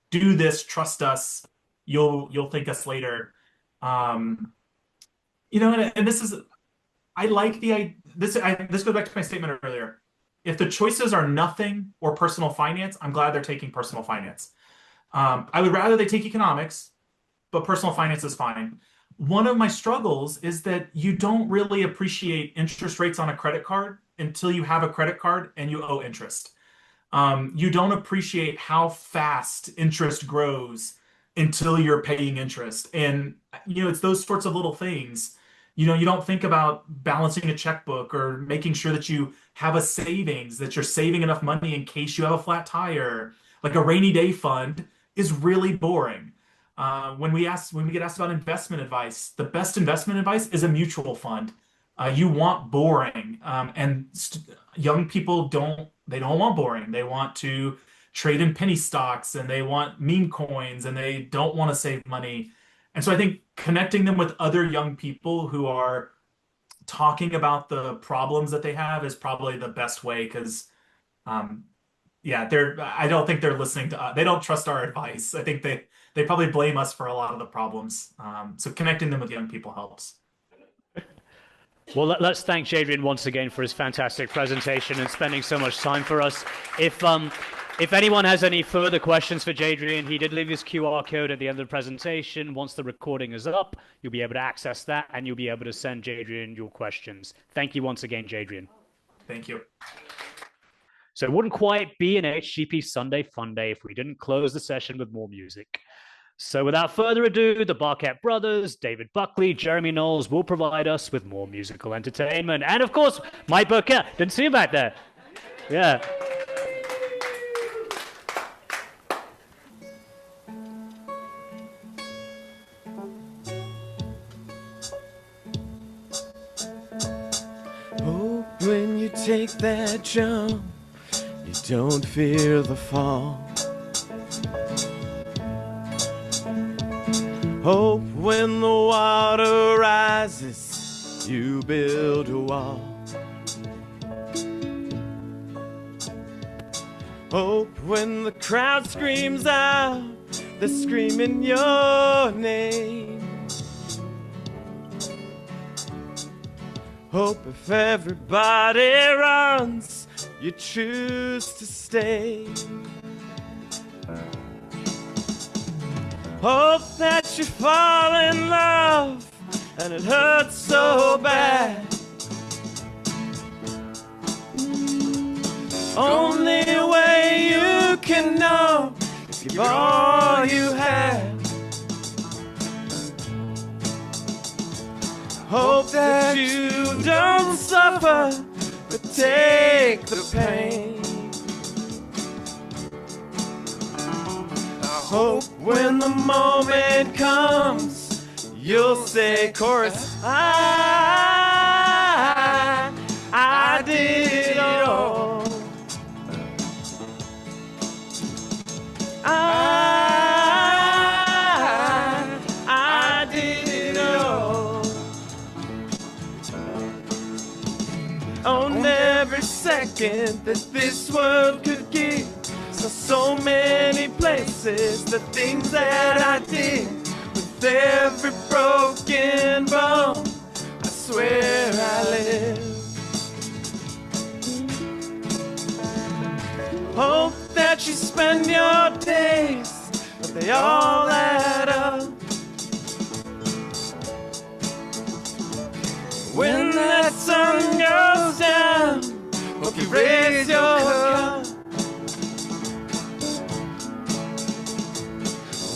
do this, trust us, you'll thank us later. And this is, I like this goes back to my statement earlier. If the choices are nothing or personal finance, I'm glad they're taking personal finance. I would rather they take economics, but personal finance is fine. One of my struggles is that you don't really appreciate interest rates on a credit card until you have a credit card and you owe interest. You don't appreciate how fast interest grows until you're paying interest. And, it's those sorts of little things. You don't think about balancing a checkbook or making sure that you have a savings, that you're saving enough money in case you have a flat tire. Like a rainy day fund is really boring. When we get asked about investment advice, the best investment advice is a mutual fund. You want boring, and young people don't want boring. They want to trade in penny stocks and they want meme coins and they don't want to save money. And so I think connecting them with other young people who are talking about the problems that they have is probably the best way because, I don't think they're listening to us. They don't trust our advice. I think they probably blame us for a lot of the problems. So connecting them with young people helps.
Well, let's thank Jadrian once again for his fantastic presentation and spending so much time for us. If anyone has any further questions for Jadrian, he did leave his QR code at the end of the presentation. Once the recording is up, you'll be able to access that and you'll be able to send Jadrian your questions. Thank you once again, Jadrian.
Thank you.
So it wouldn't quite be an HGP Sunday Fun Day if we didn't close the session with more music. So without further ado, the Barquette brothers, David Buckley, Jeremy Knowles will provide us with more musical entertainment. And of course, Mike Burkett. Didn't see him back there. Yeah.
Oh, when you take that jump, you don't fear the fall. Hope when the water rises, you build a wall. Hope when the crowd screams out, they're screaming your name. Hope if everybody runs, you choose to stay. Hope that you fall in love and it hurts so bad. Only way you can know is give all you have. Hope that you don't suffer, but take the pain. I hope when the moment comes, you'll say chorus, I did it all. I did it all. On every second that this world could give, so many places, the things that I did. With every broken bone, I swear I live. Hope that you spend your days, but they all add up. When that sun goes down, hope you raise your cup.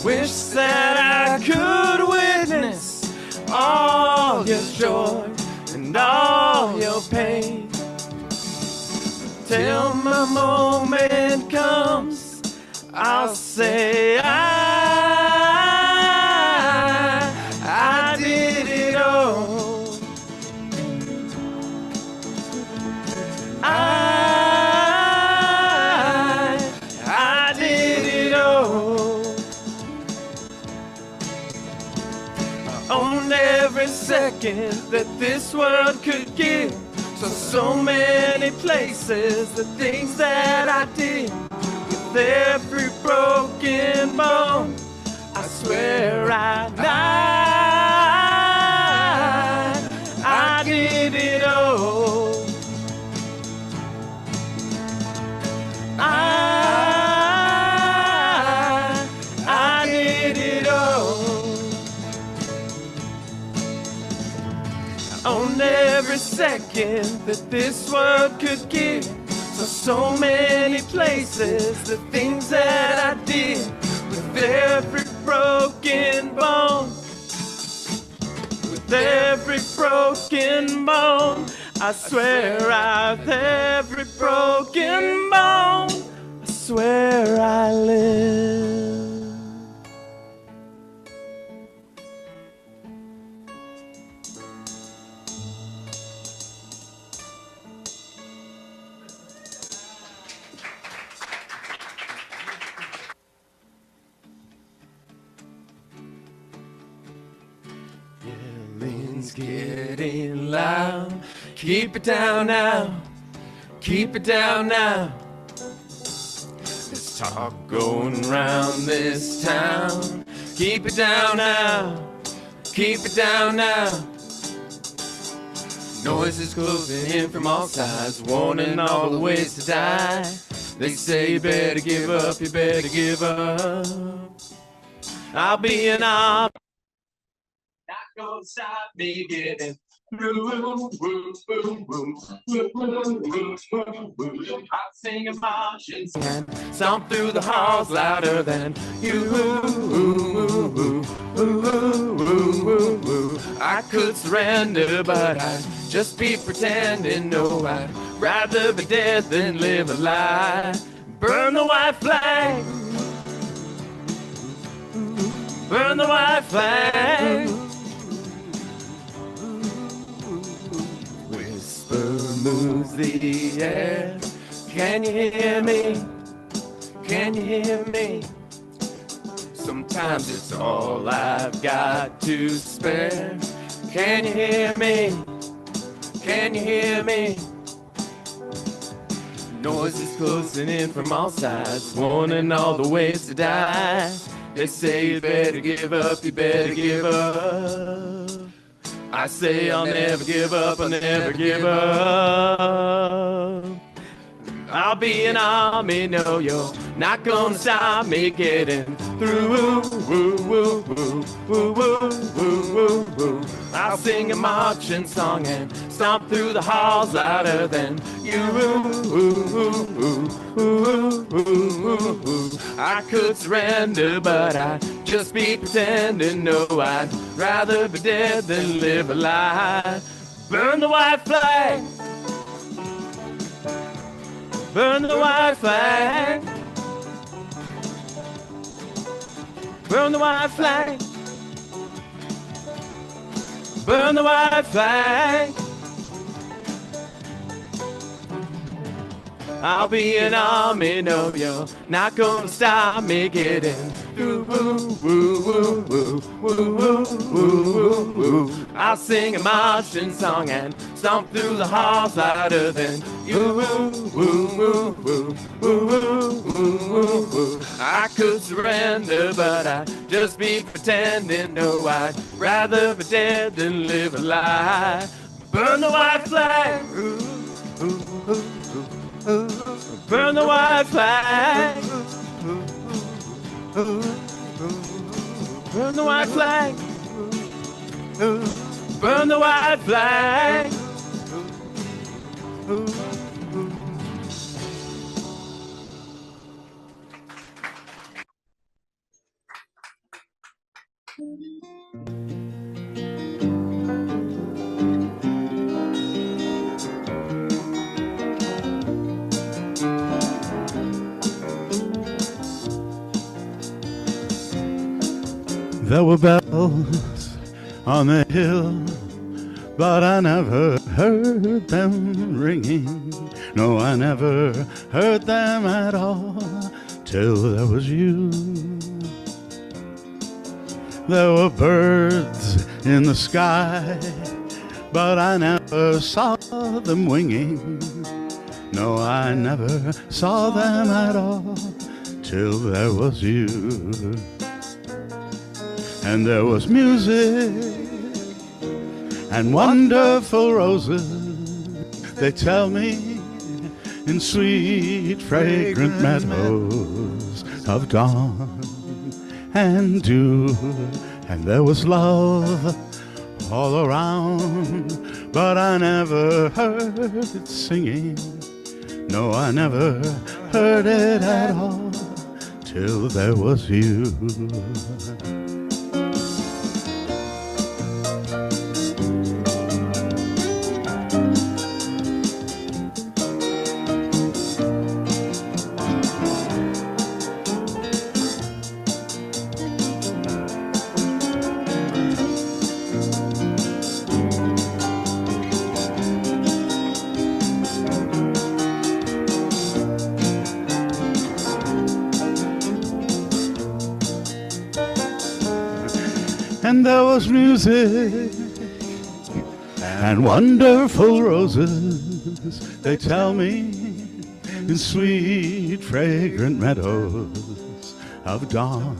Wish that I could witness all your joy and all your pain. Till my moment comes, I'll say I did it all. I did it all. On every second that this world could give, so many places, the things that I did. With every broken bone, I swear I did it all. I did it all. On every second that this world could give, so many places, the things that I did. With every broken bone, with every broken bone, I swear with every broken bone, I swear I live. Yelling's getting loud. Keep it down now. Keep it down now. There's talk going round this town. Keep it down now. Keep it down now. Noises closing in from all sides, warning all the ways to die. They say you better give up, you better give up. I'll be an arm, not gonna stop me getting through. I'll sing emotions and stomp through the halls louder than you. I could surrender, but I'd just be pretending. No, I'd rather be dead than live a lie. Burn the white flag. Burn the white flag. Whisper moves the air. Can you hear me? Can you hear me? Sometimes it's all I've got to spare. Can you hear me? Can you hear me? Noises closing in from all sides, warning all the ways to die. They say you better give up, you better give up. I say I'll never give up, I'll never give up. I'll be an army, no, you're not gonna stop me getting through. Woo, woo, woo, woo, woo, woo, woo, woo. I'll sing a marching song and stomp through the halls louder than you. I could surrender, but I'd just be pretending. No, I'd rather be dead than live a lie. Burn the white flag. Burn the white flag. Burn the white flag. Burn the white flag. I'll be an army, no, you're not gonna stop me getting through. Woo, woo, woo, woo, woo, woo, woo, woo. I'll sing a marching song and stomp through the halls louder than you. Woo, woo, woo, woo, woo, woo, woo, woo. I could surrender, but I'd just be pretending. No, I'd rather be dead than live a lie. Burn the white flag. Ooh, ooh, ooh. Burn the white flag. Burn the white flag. Burn the white flag.
There were bells on the hill, but I never heard them ringing. No, I never heard them at all till there was you. There were birds in the sky, but I never saw them winging. No, I never saw them at all till there was you. And there was music and wonderful roses, they tell me, in sweet fragrant meadows of dawn and dew. And there was love all around, but I never heard it singing. No, I never heard it at all till there was you. And there was music and wonderful roses, they tell me, in sweet fragrant meadows of dawn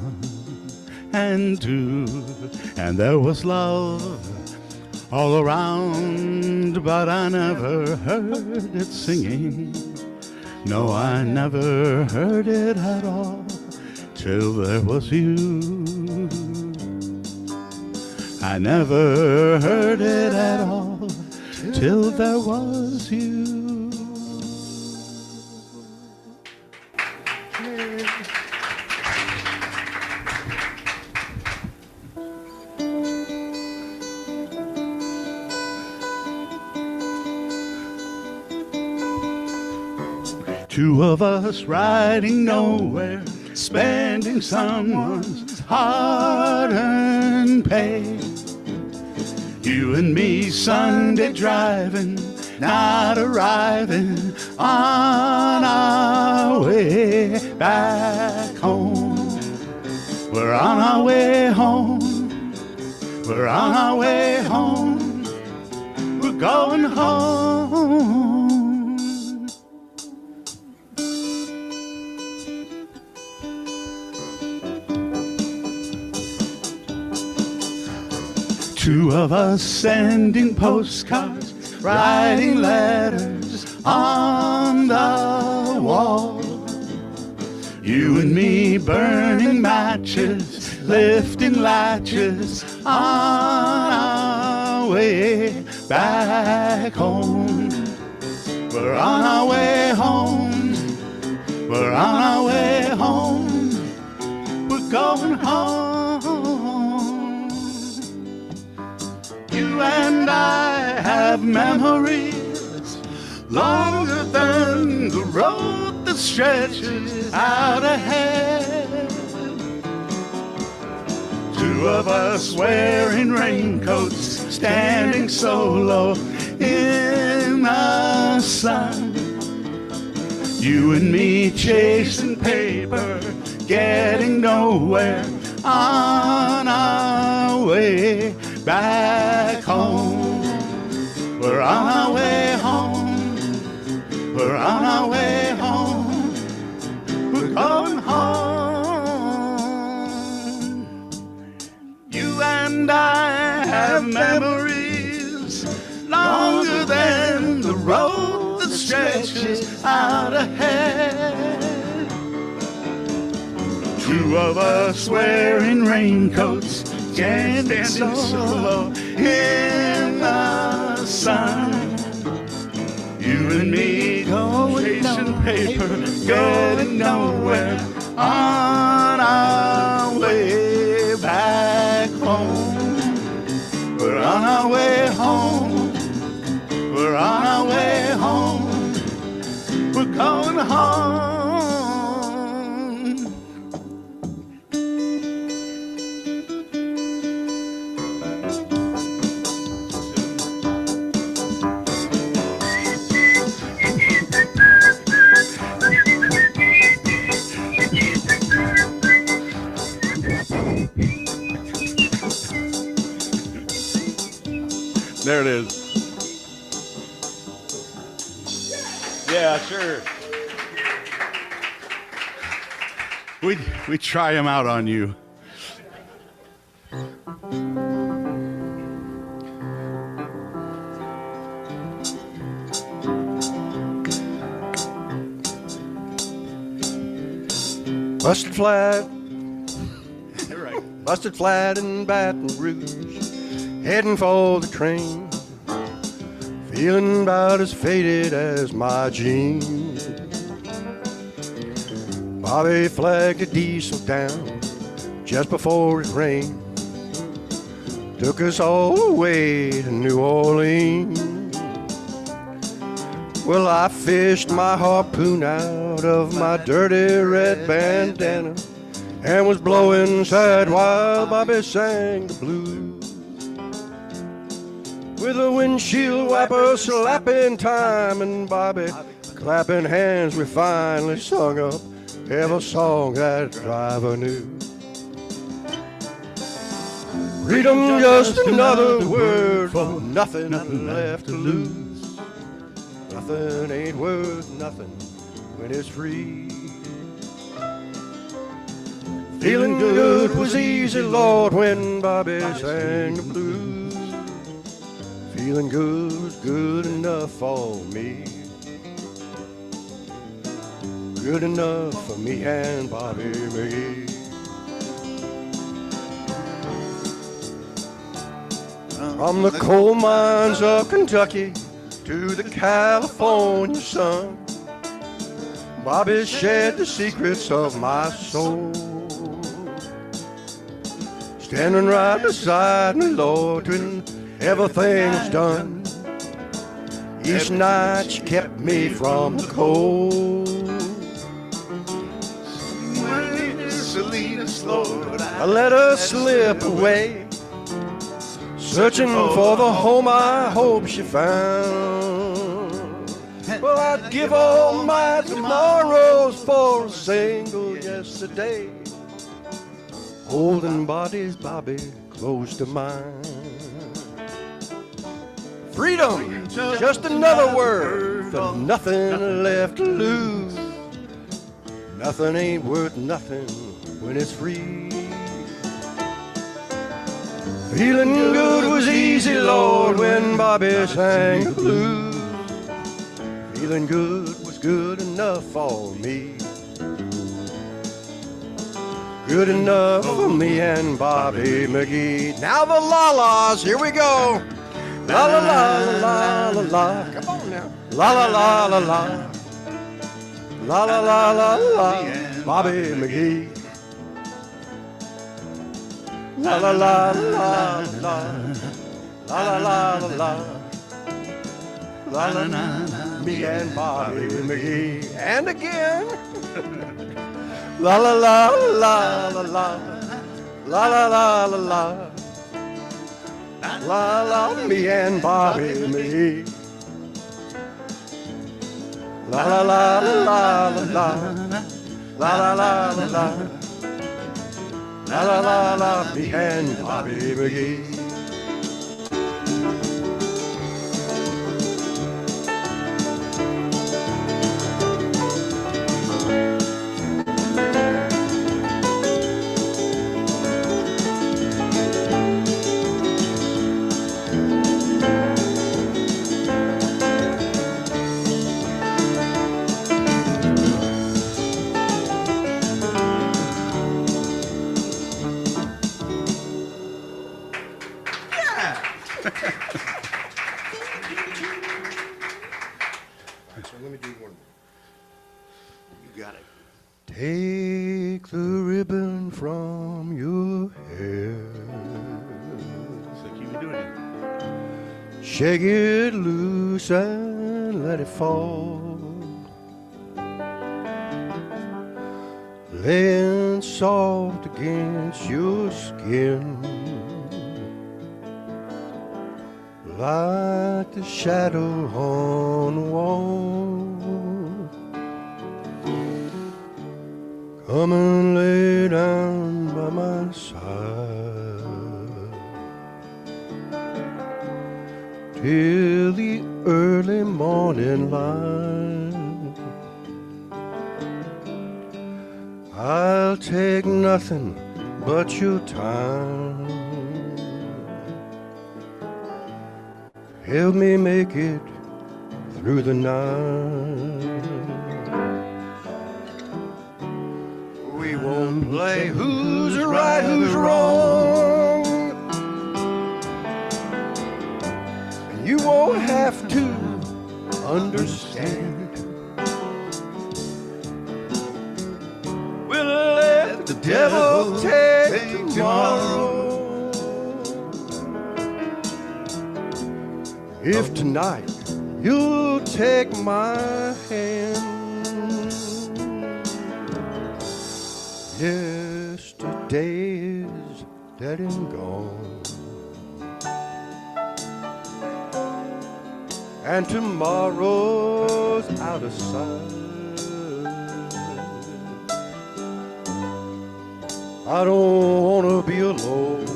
and dew. And there was love all around, but I never heard it singing. No, I never heard it at all till there was you. I never heard it at all till there was you. Two of us riding nowhere, spending someone's hard-earned pay. You and me Sunday driving, not arriving on our way back home. We're on our way home. We're on our way home. We're going home. Two of us sending postcards, writing letters on the wall. You and me burning matches, lifting latches on our way back home. We're on our way home. We're on our way home. We're going home. You and I have memories longer than the road that stretches out ahead. Two of us wearing raincoats, standing solo in the sun. You and me chasing paper, getting nowhere on our way back home. We're on our way home. We're on our way home. We're going home. You and I have memories longer than the road that stretches out ahead. Two of us wearing raincoats, standing solo in the sun. You and me chasing paper, getting nowhere on our way back home. We're on our way home. We're on our way home. We're going home. There it is. Yeah, sure. We try them out on you.
Busted flat.
You're right.
Busted flat in Baton Rouge, heading for the train. Feeling about as faded as my jeans. Bobby flagged a diesel down just before it rained. Took us all the way to New Orleans. Well, I fished my harpoon out of my dirty red bandana and was blowing sad while Bobby sang the blues. With a windshield wiper slapping time and Bobby clapping hands, we finally sung up every song that driver knew. Freedom, just another word for nothing left to lose. Nothing ain't worth nothing when it's free. Feeling good was easy, Lord, when Bobby sang the blues. Feeling good was good enough for me. Good enough for me and Bobby McGee. From the coal mines of Kentucky to the California sun, Bobby shared the secrets of my soul. Standing right beside me, Lord, when everything's done. Each night she kept me from the cold. I let her slip away, searching for the home I hope she found. Well, I'd give all my tomorrows for a single yesterday, holding bodies, Bobby, close to mine. Freedom, just another word for nothing left to lose. Nothing ain't worth nothing when it's free. Feeling good was easy, Lord, when Bobby sang the blues. Feeling good was good enough for me. good enough for me and Bobby McGee. Now the la-las, here we go. La la la la la la. Come on now. La la la la la. La la la la la. Bobby McGee. La la la la la. La la la la la. La la la. Me and Bobby McGee. And again. La la la la la la. La la la la la. La la, me and Bobby McGee. La la la la la la. La la la la la. La la la la, me and Bobby McGee. Take the ribbon from your hair.
So keep doing it.
Shake it loose and let it fall. Laying soft against your skin, like the shadow on the wall. Come and lay down by my side till the early morning light. I'll take nothing but your time. Help me make it through the night. We won't play who's right, who's wrong. And you won't have to understand. We'll let the devil take tomorrow. If tonight you'll take my hand. Yesterday is dead and gone, and tomorrow's out of sight. I don't wanna be alone.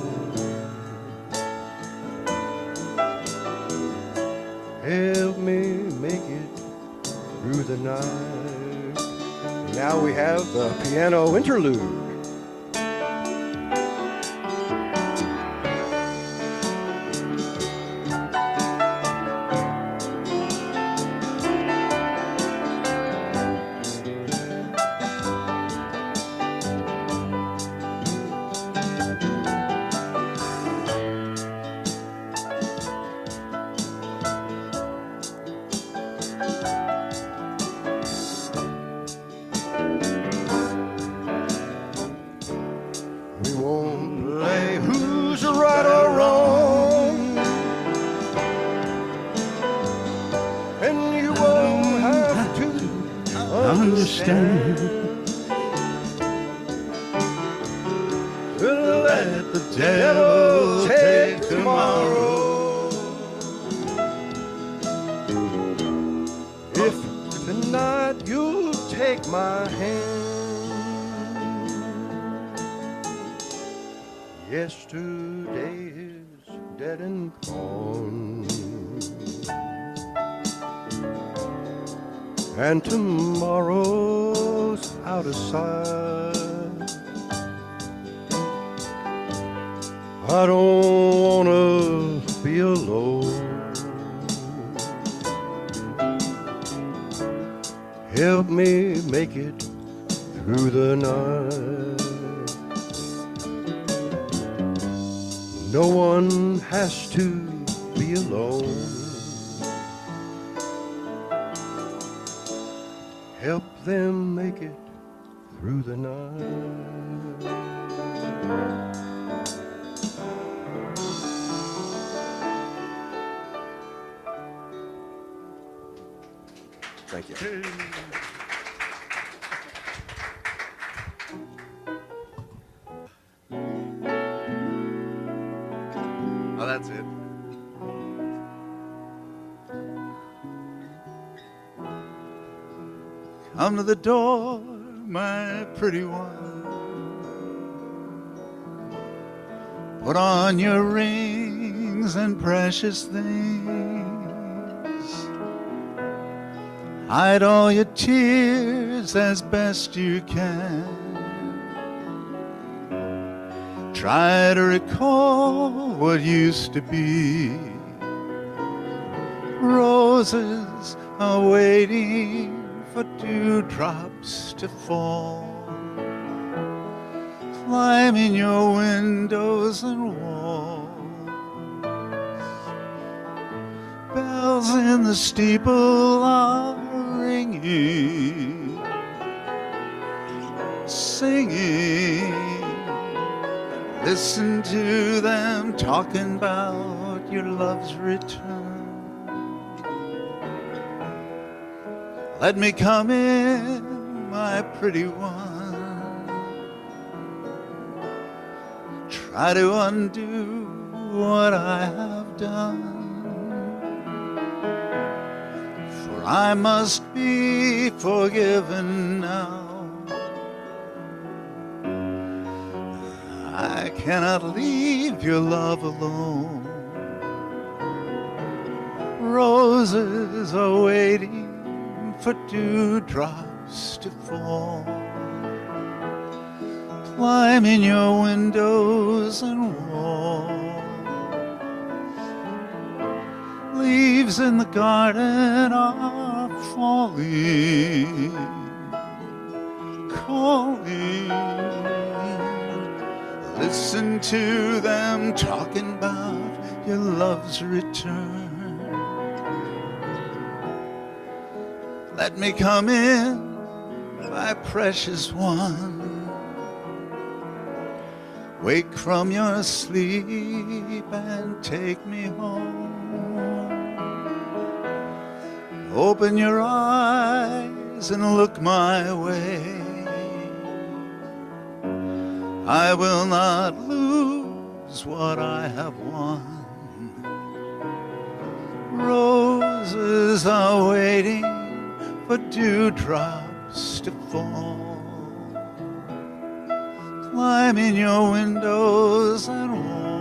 Help me make it through the night. Now we have the piano interlude. We won't play who's right or wrong, and you won't have to understand. We'll let the devil take tomorrow. If tonight you'll take my hand. Yesterday is dead and gone, and tomorrow's out of sight. I don't wanna be alone. Help me make it through the night. No one has to be alone. Help them make it through the night. Thank you.
Oh, that's it. Come to the door, my pretty one. Put on your rings and precious things. Hide all your tears as best you can. Try to recall what used to be. Roses are waiting for dewdrops to fall. Climbing your windows and walls. Bells in the steeple are ringing, singing. Listen to them talking about your love's return. Let me come in, my pretty one. Try to undo what I have done. For I must be forgiven now. I cannot leave your love alone. Roses are waiting for dewdrops to fall. Climbing your windows and walls. Leaves in the garden are falling, calling. Listen to them talking about your love's return. Let me come in, my precious one. Wake from your sleep and take me home. Open your eyes and look my way. I will not lose what I have won. Roses are waiting for dewdrops to fall. Climbing your windows and walls.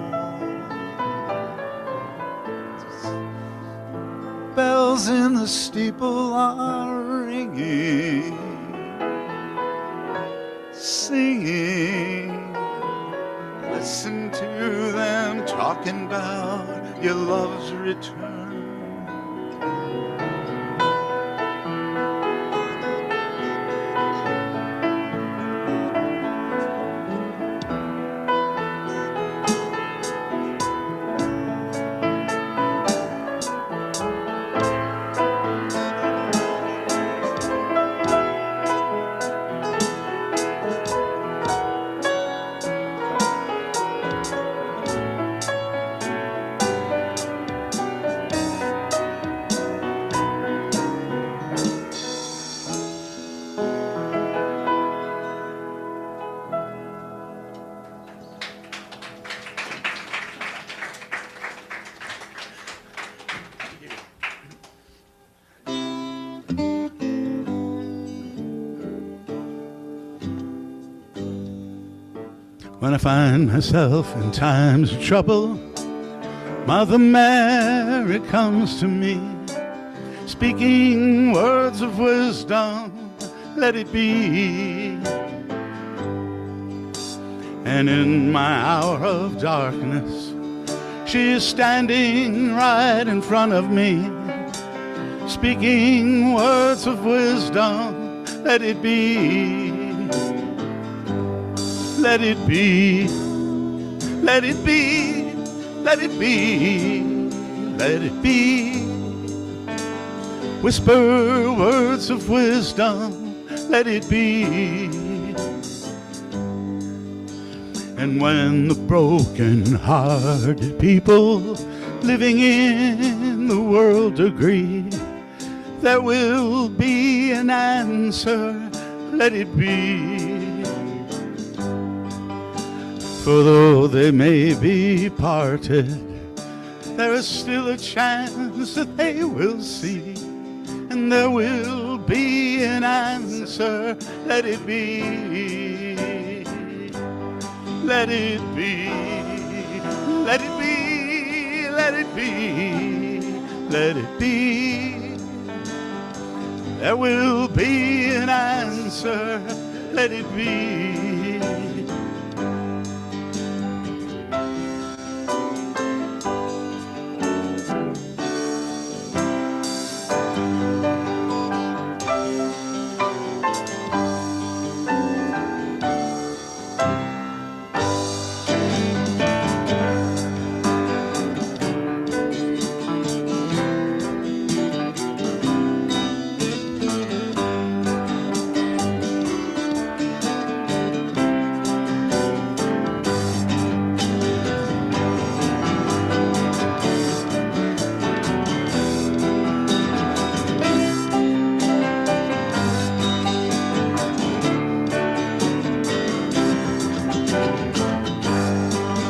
Bells in the steeple are ringing, singing. Listen to them talking about your love's return. When I find myself in times of trouble, Mother Mary comes to me, speaking words of wisdom, let it be. And in my hour of darkness, she is standing right in front of me, speaking words of wisdom, let it be. Let it be, let it be, let it be, let it be. Whisper words of wisdom, let it be. And when the broken-hearted people living in the world agree, there will be an answer, let it be. For though they may be parted, there is still a chance that they will see, and there will be an answer, let it be. Let it be, let it be, let it be, let it be. There will be an answer, let it be.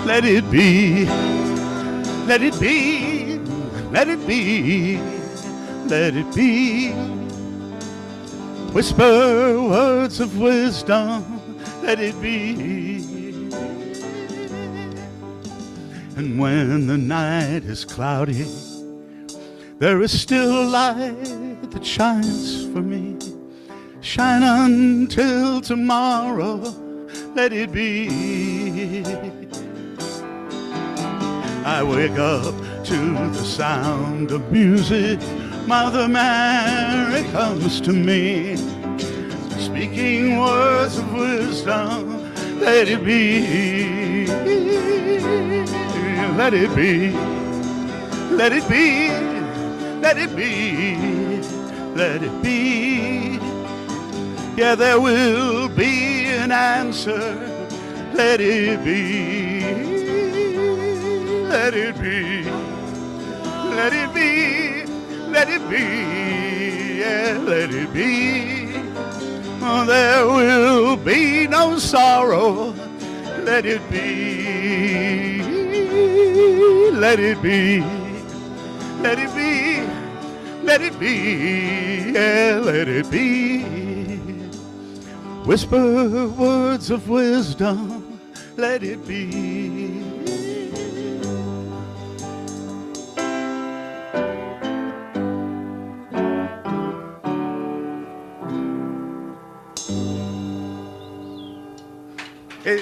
Let it be, let it be, let it be, let it be. Whisper words of wisdom, let it be. And when the night is cloudy, there is still a light that shines for me. Shine until tomorrow, let it be. I wake up to the sound of music. Mother Mary comes to me, speaking words of wisdom. Let it be, let it be, let it be, let it be, let it be. Yeah, there will be an answer. Let it be. Let it be, let it be, let it be, yeah, let it be. Oh, there will be no sorrow, let it be, let it be, let it be, let it be, yeah, let it be. Whisper words of wisdom, let it be. Hey.